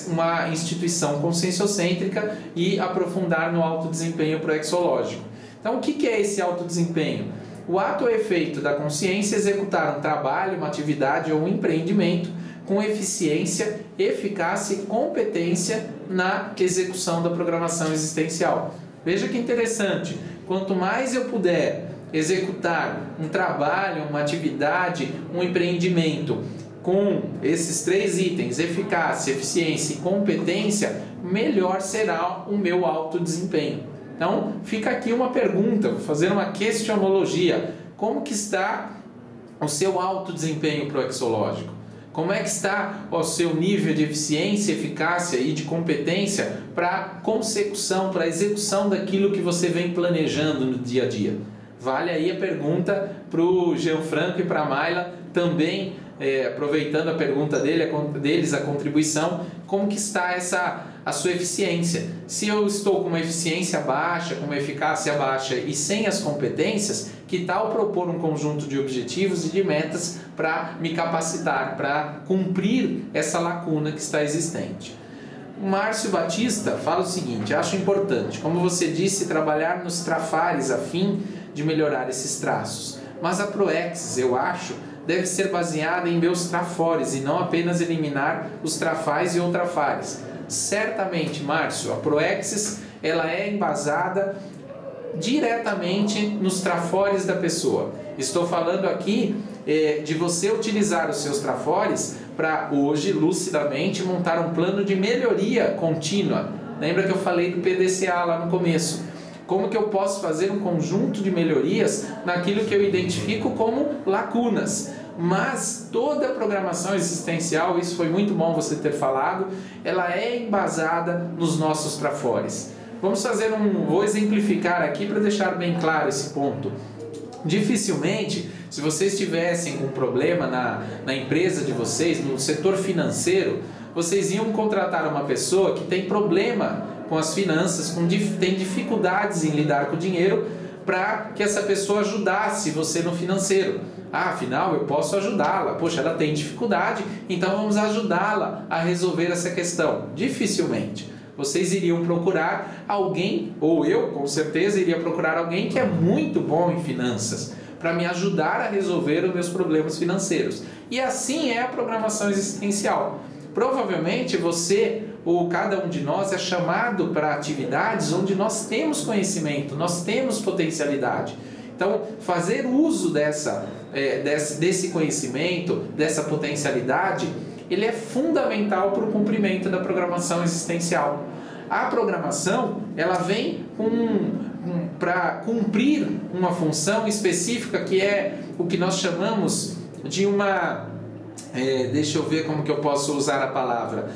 uma instituição conscienciocêntrica e aprofundar no alto desempenho proexológico. Então, o que é esse alto desempenho? O ato ou efeito da consciência executar um trabalho, uma atividade ou um empreendimento com eficiência, eficácia e competência na execução da programação existencial. Veja que interessante, quanto mais eu puder executar um trabalho, uma atividade, um empreendimento com esses 3 itens, eficácia, eficiência e competência, melhor será o meu alto desempenho. Então, fica aqui uma pergunta, vou fazer uma questionologia. Como que está o seu alto desempenho proexológico? Como é que está o seu nível de eficiência, eficácia e de competência para a consecução, para a execução daquilo que você vem planejando no dia a dia? Vale aí a pergunta para o Gianfranco e para a Mayla também, aproveitando a pergunta deles, a contribuição, como que está a sua eficiência? Se eu estou com uma eficiência baixa, com uma eficácia baixa e sem as competências, que tal propor um conjunto de objetivos e de metas para me capacitar, para cumprir essa lacuna que está existente? O Márcio Batista fala o seguinte: acho importante, como você disse, trabalhar nos trafares a fim de melhorar esses traços, mas a Proex, eu acho, deve ser baseada em meus trafores e não apenas eliminar os trafais e ou trafares. Certamente, Márcio, a Proexis ela é embasada diretamente nos trafores da pessoa. Estou falando aqui de você utilizar os seus trafores para hoje, lucidamente, montar um plano de melhoria contínua. Lembra que eu falei do PDCA lá no começo? Como que eu posso fazer um conjunto de melhorias naquilo que eu identifico como lacunas? Mas toda a programação existencial, isso foi muito bom você ter falado, ela é embasada nos nossos trafores. Vou exemplificar aqui para deixar bem claro esse ponto. Dificilmente, se vocês tivessem um problema na empresa de vocês, no setor financeiro, vocês iam contratar uma pessoa que tem problema com as finanças, tem dificuldades em lidar com o dinheiro, para que essa pessoa ajudasse você no financeiro. Afinal, eu posso ajudá-la. Poxa, ela tem dificuldade, então vamos ajudá-la a resolver essa questão. Dificilmente. Vocês iriam procurar alguém, ou eu com certeza iria procurar alguém que é muito bom em finanças, para me ajudar a resolver os meus problemas financeiros. E assim é a programação existencial. Provavelmente você ou cada um de nós é chamado para atividades onde nós temos conhecimento, nós temos potencialidade. Então, fazer uso desse conhecimento, dessa potencialidade, ele é fundamental para o cumprimento da programação existencial. A programação, ela vem para cumprir uma função específica que é o que nós chamamos de uma... deixa eu ver como que eu posso usar a palavra.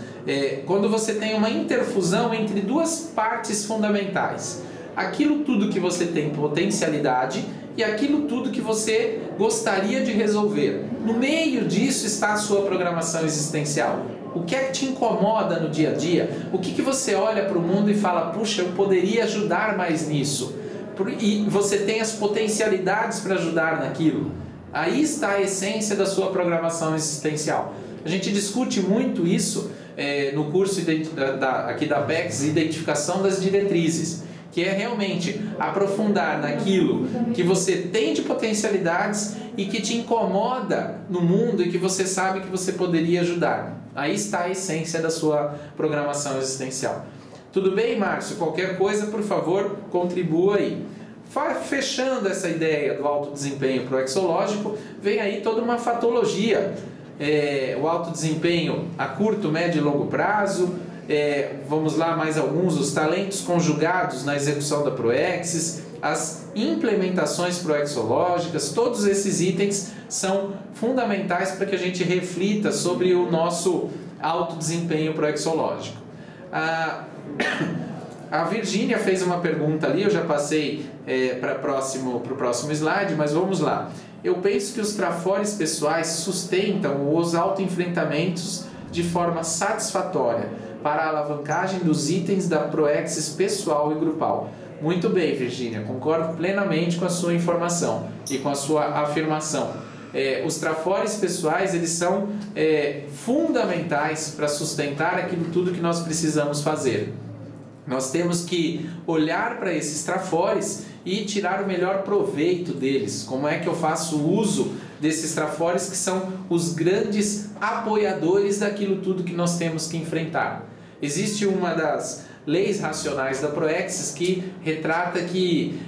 Quando você tem uma interfusão entre duas partes fundamentais. Aquilo tudo que você tem potencialidade e aquilo tudo que você gostaria de resolver. No meio disso está a sua programação existencial. O que é que te incomoda no dia a dia? O que você olha para o mundo e fala, puxa, eu poderia ajudar mais nisso? E você tem as potencialidades para ajudar naquilo. Aí está a essência da sua programação existencial. A gente discute muito isso no curso aqui da Apex, Identificação das Diretrizes, que é realmente aprofundar naquilo que você tem de potencialidades e que te incomoda no mundo e que você sabe que você poderia ajudar. Aí está a essência da sua programação existencial. Tudo bem, Márcio? Qualquer coisa, por favor, contribua aí. Fechando essa ideia do alto desempenho proexológico, vem aí toda uma fatologia. O alto desempenho a curto, médio e longo prazo. Vamos lá, mais alguns, os talentos conjugados na execução da Proexis, as implementações proexológicas, todos esses itens são fundamentais para que a gente reflita sobre o nosso alto desempenho proexológico. A Virgínia fez uma pergunta ali, eu já passei para o próximo slide, mas vamos lá. Eu penso que os trafores pessoais sustentam os autoenfrentamentos de forma satisfatória para a alavancagem dos itens da Proexis pessoal e grupal. Muito bem, Virgínia, concordo plenamente com a sua informação e com a sua afirmação. Os trafores pessoais, eles são fundamentais para sustentar aquilo tudo que nós precisamos fazer. Nós temos que olhar para esses trafores e tirar o melhor proveito deles. Como é que eu faço uso desses trafores que são os grandes apoiadores daquilo tudo que nós temos que enfrentar? Existe uma das leis racionais da Proexis que retrata que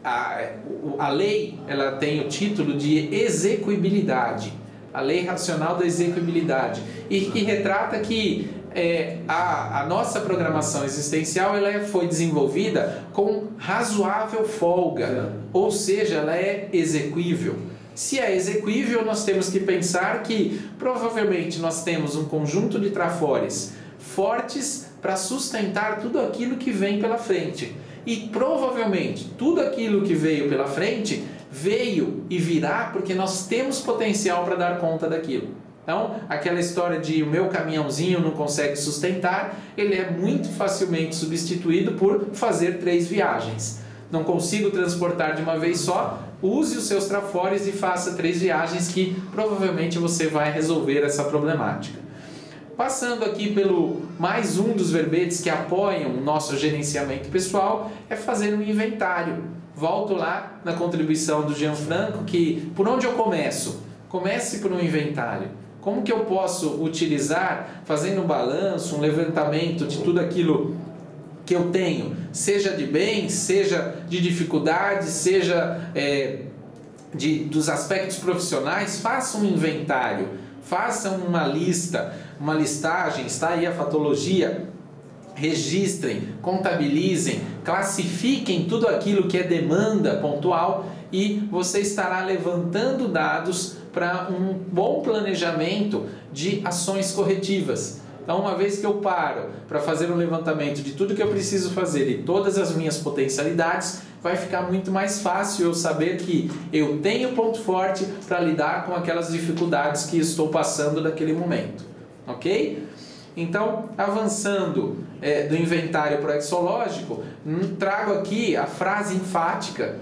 a lei ela tem o título de execuibilidade, a lei racional da execuibilidade, e que retrata que a nossa programação existencial ela foi desenvolvida com razoável folga, ou seja, ela é exequível. Se é exequível, nós temos que pensar que provavelmente nós temos um conjunto de trafores fortes para sustentar tudo aquilo que vem pela frente. E provavelmente tudo aquilo que veio pela frente veio e virá porque nós temos potencial para dar conta daquilo. Então, aquela história de o meu caminhãozinho não consegue sustentar, ele é muito facilmente substituído por fazer 3 viagens. Não consigo transportar de uma vez só, use os seus trafores e faça 3 viagens que provavelmente você vai resolver essa problemática. Passando aqui pelo mais um dos verbetes que apoiam o nosso gerenciamento pessoal, é fazer um inventário. Volto lá na contribuição do Gianfranco, que por onde eu começo? Comece por um inventário. Como que eu posso utilizar, fazendo um balanço, um levantamento de tudo aquilo que eu tenho, seja de bens, seja de dificuldades, seja dos aspectos profissionais, faça um inventário, faça uma lista, uma listagem, está aí a fatologia, registrem, contabilizem, classifiquem tudo aquilo que é demanda pontual e você estará levantando dados para um bom planejamento de ações corretivas. Então, uma vez que eu paro para fazer um levantamento de tudo que eu preciso fazer e todas as minhas potencialidades, vai ficar muito mais fácil eu saber que eu tenho ponto forte para lidar com aquelas dificuldades que estou passando naquele momento. Ok? Então, avançando do inventário proexológico, trago aqui a frase enfática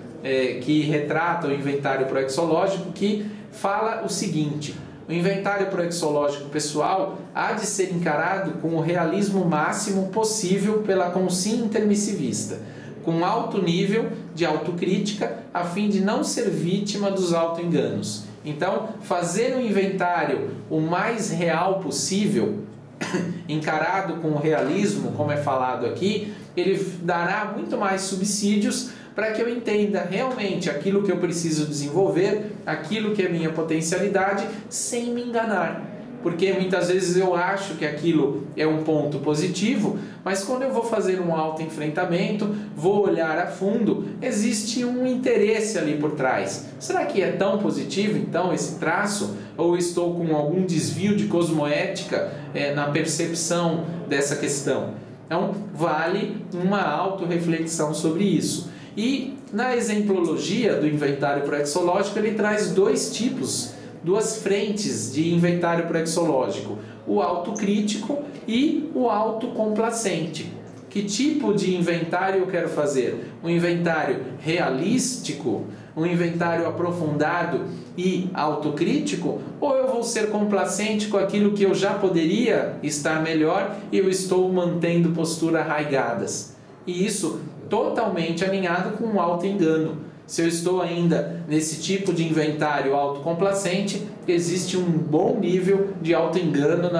que retrata o inventário proexológico, que fala o seguinte: o inventário proexológico pessoal há de ser encarado com o realismo máximo possível pela consciência intermissivista, com alto nível de autocrítica, a fim de não ser vítima dos autoenganos. Então, fazer um inventário o mais real possível, encarado com o realismo, como é falado aqui, ele dará muito mais subsídios para que eu entenda realmente aquilo que eu preciso desenvolver, aquilo que é minha potencialidade, sem me enganar. Porque muitas vezes eu acho que aquilo é um ponto positivo, mas quando eu vou fazer um autoenfrentamento, vou olhar a fundo, existe um interesse ali por trás. Será que é tão positivo então esse traço? Ou estou com algum desvio de cosmoética na percepção dessa questão? Então vale uma autorreflexão sobre isso. E na exemplologia do inventário proexológico ele traz 2 tipos duas frentes de inventário proexológico, o autocrítico e o autocomplacente. Que tipo de inventário eu quero fazer? Um inventário realístico, um inventário aprofundado e autocrítico? Ou eu vou ser complacente com aquilo que eu já poderia estar melhor e eu estou mantendo posturas arraigadas? E isso totalmente alinhado com o auto-engano. Se eu estou ainda nesse tipo de inventário autocomplacente, existe um bom nível de auto-engano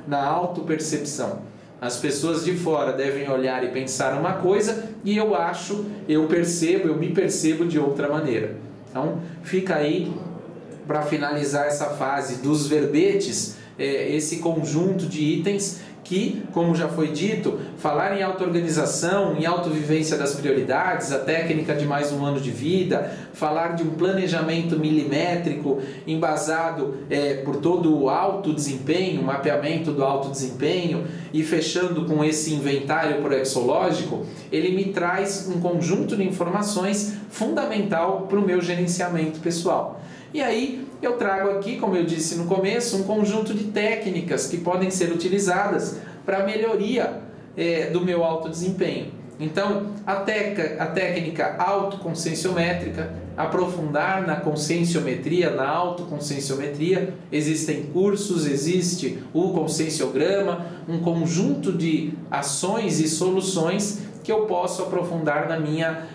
na autopercepção. As pessoas de fora devem olhar e pensar uma coisa e eu me percebo de outra maneira. Então, fica aí, para finalizar essa fase dos verbetes, esse conjunto de itens que, como já foi dito, falar em auto-organização, em autovivência das prioridades, a técnica de mais um ano de vida, falar de um planejamento milimétrico embasado por todo o autodesempenho, mapeamento do autodesempenho e fechando com esse inventário proexológico, ele me traz um conjunto de informações fundamental para o meu gerenciamento pessoal. E aí eu trago aqui, como eu disse no começo, um conjunto de técnicas que podem ser utilizadas para a melhoria do meu autodesempenho. Então, a técnica autoconscienciométrica, aprofundar na conscienciometria, na autoconscienciometria, existem cursos, existe o conscienciograma, um conjunto de ações e soluções que eu posso aprofundar na minha,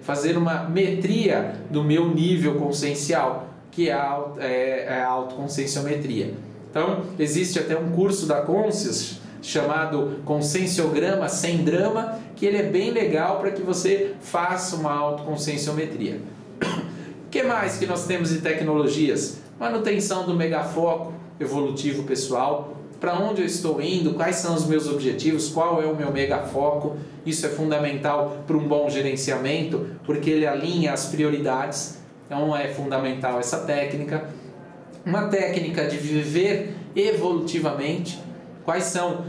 fazer uma metria do meu nível consciencial, que é a autoconscienciometria. Então, existe até um curso da Conscious chamado Conscienciograma Sem Drama, que ele é bem legal para que você faça uma autoconscienciometria. O que mais que nós temos de tecnologias? Manutenção do megafoco evolutivo pessoal, para onde eu estou indo, quais são os meus objetivos, qual é o meu megafoco. Isso é fundamental para um bom gerenciamento, porque ele alinha as prioridades. Então é fundamental essa técnica. Uma técnica de viver evolutivamente. Quais são,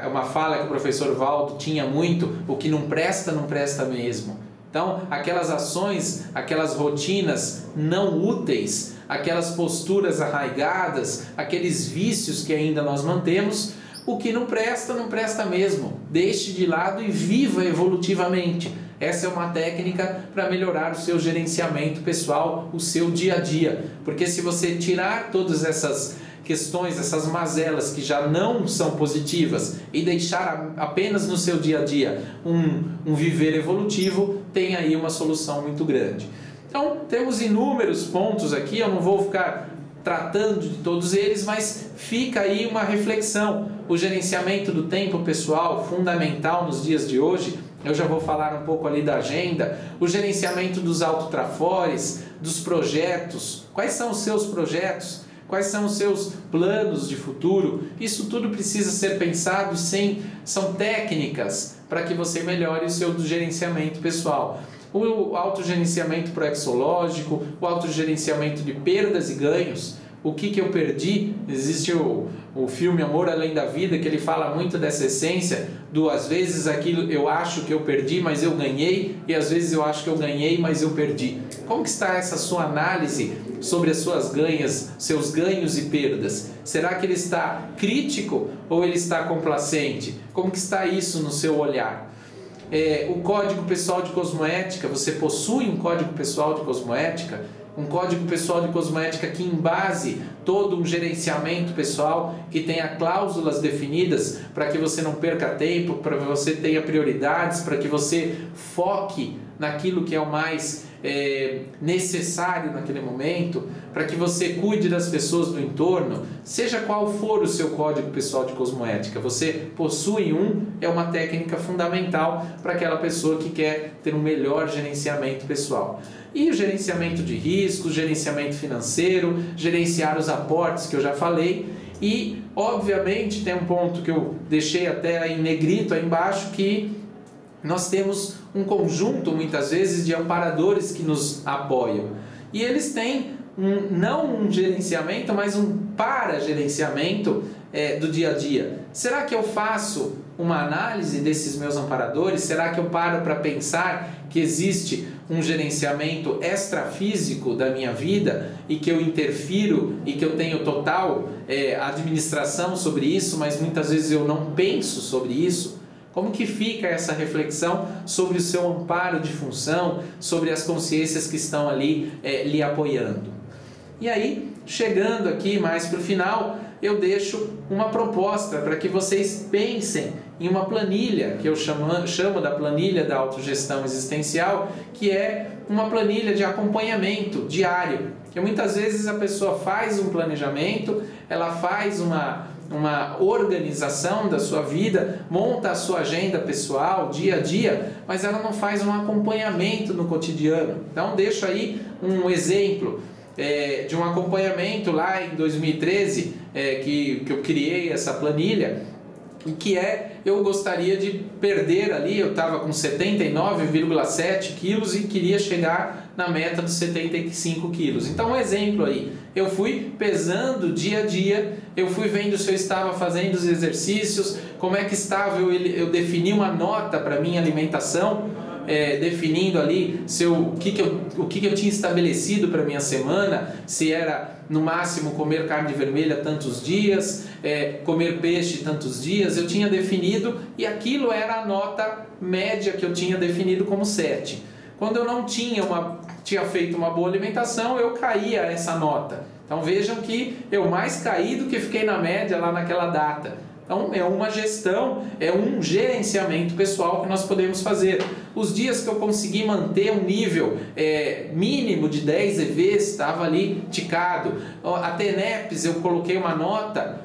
uma fala que o professor Valdo tinha muito, o que não presta mesmo. Então, aquelas ações, aquelas rotinas não úteis, aquelas posturas arraigadas, aqueles vícios que ainda nós mantemos, o que não presta mesmo. Deixe de lado e viva evolutivamente. Essa é uma técnica para melhorar o seu gerenciamento pessoal, o seu dia a dia. Porque se você tirar todas essas questões, essas mazelas que já não são positivas e deixar apenas no seu dia a dia um viver evolutivo, tem aí uma solução muito grande. Então, temos inúmeros pontos aqui, eu não vou ficar tratando de todos eles, mas fica aí uma reflexão. O gerenciamento do tempo pessoal, fundamental nos dias de hoje. Eu já vou falar um pouco ali da agenda, o gerenciamento dos autotrafores, dos projetos. Quais são os seus projetos? Quais são os seus planos de futuro? Isso tudo precisa ser pensado, são técnicas para que você melhore o seu gerenciamento pessoal. O autogerenciamento proexológico, o autogerenciamento de perdas e ganhos. O que eu perdi? Existe o filme Amor Além da Vida, que ele fala muito dessa essência do às vezes aquilo eu acho que eu perdi, mas eu ganhei, e às vezes eu acho que eu ganhei, mas eu perdi. Como que está essa sua análise sobre as seus ganhos e perdas? Será que ele está crítico ou ele está complacente? Como que está isso no seu olhar? O código pessoal de cosmoética, você possui um código pessoal de cosmoética? Um código pessoal de cosmoética que embase todo um gerenciamento pessoal, que tenha cláusulas definidas para que você não perca tempo, para que você tenha prioridades, para que você foque naquilo que é o mais necessário naquele momento, para que você cuide das pessoas do entorno. Seja qual for o seu código pessoal de cosmoética, você possui é uma técnica fundamental para aquela pessoa que quer ter um melhor gerenciamento pessoal. E o gerenciamento de riscos, gerenciamento financeiro, gerenciar os aportes que eu já falei. E, obviamente, tem um ponto que eu deixei até em negrito aí embaixo, que nós temos um conjunto, muitas vezes, de amparadores que nos apoiam. E eles têm não um gerenciamento, mas um para-gerenciamento do dia a dia. Será que eu faço uma análise desses meus amparadores? Será que eu paro para pensar que existe um gerenciamento extrafísico da minha vida e que eu interfiro e que eu tenho total administração sobre isso, mas muitas vezes eu não penso sobre isso? Como que fica essa reflexão sobre o seu amparo de função, sobre as consciências que estão ali lhe apoiando? E aí, chegando aqui mais para o final, eu deixo uma proposta para que vocês pensem em uma planilha, que eu chamo da planilha da autogestão existencial, que é uma planilha de acompanhamento diário. Que muitas vezes a pessoa faz um planejamento, ela faz uma organização da sua vida, monta a sua agenda pessoal, dia a dia, mas ela não faz um acompanhamento no cotidiano. Então deixo aí um exemplo de um acompanhamento lá em 2013, que eu criei essa planilha, que eu gostaria de perder ali, eu estava com 79,7 quilos e queria chegar na meta dos 75 quilos. Então um exemplo aí, eu fui pesando dia a dia, eu fui vendo se eu estava fazendo os exercícios, como é que estava, eu defini uma nota para minha alimentação, definindo ali o que eu tinha estabelecido para minha semana, se era no máximo comer carne vermelha tantos dias, comer peixe tantos dias, eu tinha definido e aquilo era a nota média que eu tinha definido como 7. Quando eu não tinha feito uma boa alimentação, eu caía essa nota. Então vejam que eu mais caí do que fiquei na média lá naquela data. Então é uma gestão, é um gerenciamento pessoal que nós podemos fazer. Os dias que eu consegui manter um nível mínimo de 10 EVs, estava ali ticado. A TENEPS eu coloquei uma nota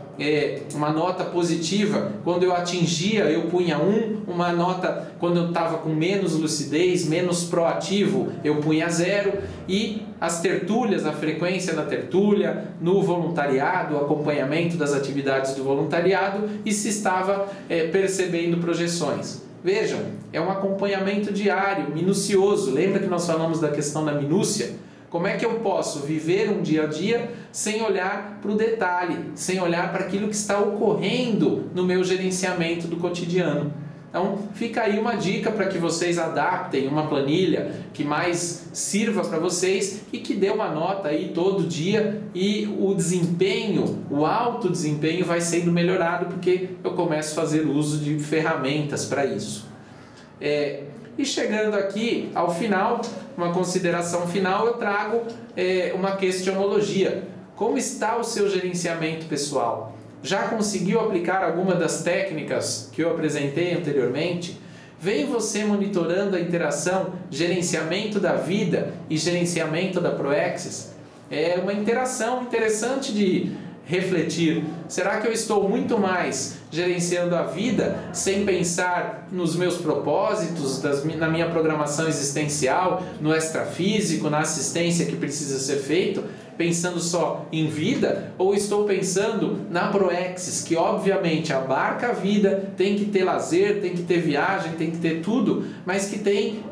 positiva, quando eu atingia eu punha 1, uma nota quando eu estava com menos lucidez, menos proativo, eu punha 0, e as tertúlias, a frequência da tertúlia, no voluntariado, o acompanhamento das atividades do voluntariado e se estava percebendo projeções. Vejam, é um acompanhamento diário, minucioso. Lembra que nós falamos da questão da minúcia? Como é que eu posso viver um dia a dia sem olhar para o detalhe, sem olhar para aquilo que está ocorrendo no meu gerenciamento do cotidiano? Então fica aí uma dica para que vocês adaptem uma planilha que mais sirva para vocês e que dê uma nota aí todo dia, e o desempenho, o alto desempenho vai sendo melhorado porque eu começo a fazer uso de ferramentas para isso. E chegando aqui ao final, uma consideração final, eu trago uma questionologia. Como está o seu gerenciamento pessoal? Já conseguiu aplicar alguma das técnicas que eu apresentei anteriormente? Vem você monitorando a interação gerenciamento da vida e gerenciamento da Proexis? É uma interação interessante de refletir. Será que eu estou muito mais gerenciando a vida sem pensar nos meus propósitos, na minha programação existencial, no extrafísico, na assistência que precisa ser feito, pensando só em vida? Ou estou pensando na Proexis, que obviamente abarca a vida, tem que ter lazer, tem que ter viagem, tem que ter tudo, mas que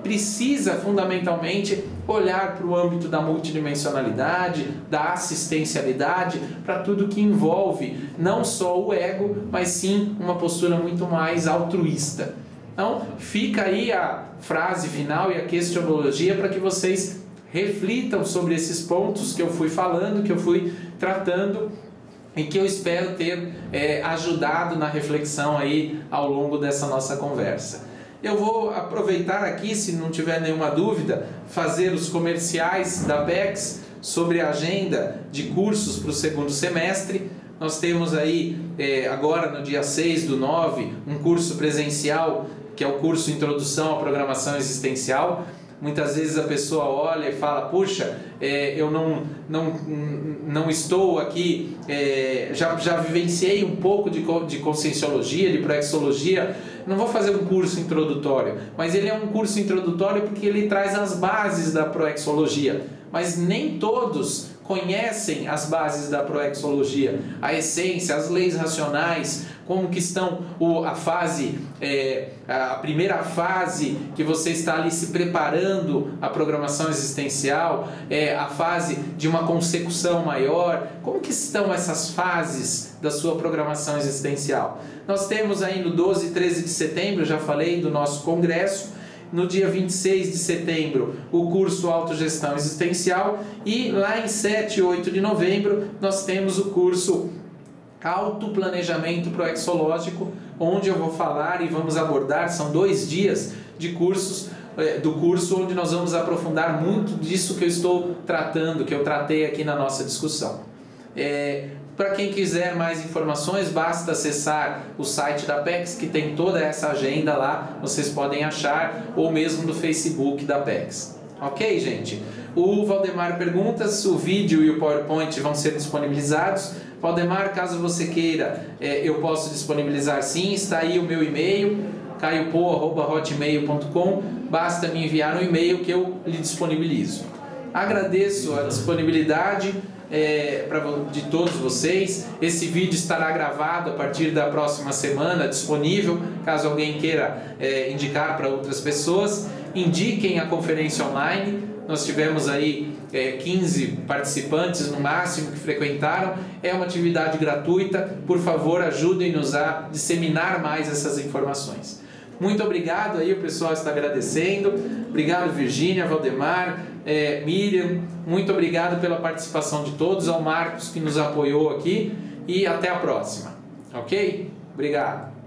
precisa fundamentalmente olhar para o âmbito da multidimensionalidade, da assistencialidade, para tudo que envolve não só o ego, mas sim uma postura muito mais altruísta. Então fica aí a frase final e a questionologia para que vocês reflitam sobre esses pontos que eu fui falando, que eu fui tratando e que eu espero ter ajudado na reflexão aí ao longo dessa nossa conversa. Eu vou aproveitar aqui, se não tiver nenhuma dúvida, fazer os comerciais da PEX sobre a agenda de cursos para o segundo semestre. Nós temos aí, agora no dia 6/9, um curso presencial, que é o curso Introdução à Programação Existencial. Muitas vezes a pessoa olha e fala, puxa, eu não estou aqui, já vivenciei um pouco de conscienciologia, de proexologia, não vou fazer um curso introdutório. Mas ele é um curso introdutório porque ele traz as bases da proexologia. Mas nem todos conhecem as bases da proexologia, a essência, as leis racionais, como que estão a primeira fase que você está ali se preparando a programação existencial, a fase de uma consecução maior, como que estão essas fases da sua programação existencial? Nós temos aí no 12 e 13 de setembro, já falei do nosso congresso, no dia 26 de setembro, o curso Autogestão Existencial, e lá em 7 e 8 de novembro, nós temos o curso Autoplanejamento Proexológico, onde eu vou falar e vamos abordar, são 2 dias de cursos, do curso onde nós vamos aprofundar muito disso que eu estou tratando, que eu tratei aqui na nossa discussão. Para quem quiser mais informações, basta acessar o site da PEX, que tem toda essa agenda lá, vocês podem achar, ou mesmo no Facebook da PEX. Ok, gente? O Valdemar pergunta se o vídeo e o PowerPoint vão ser disponibilizados. Valdemar, caso você queira, eu posso disponibilizar sim, está aí o meu e-mail, caiopo@hotmail.com, basta me enviar um e-mail que eu lhe disponibilizo. Agradeço a disponibilidade de todos vocês. Esse vídeo estará gravado a partir da próxima semana, disponível, caso alguém queira indicar para outras pessoas. Indiquem a conferência online. Nós tivemos aí 15 participantes no máximo que frequentaram. É uma atividade gratuita. Por favor, ajudem-nos a disseminar mais essas informações. Muito obrigado, aí o pessoal está agradecendo. Obrigado, Virgínia, Valdemar, Miriam. Muito obrigado pela participação de todos, ao Marcos que nos apoiou aqui, e até a próxima. Ok? Obrigado.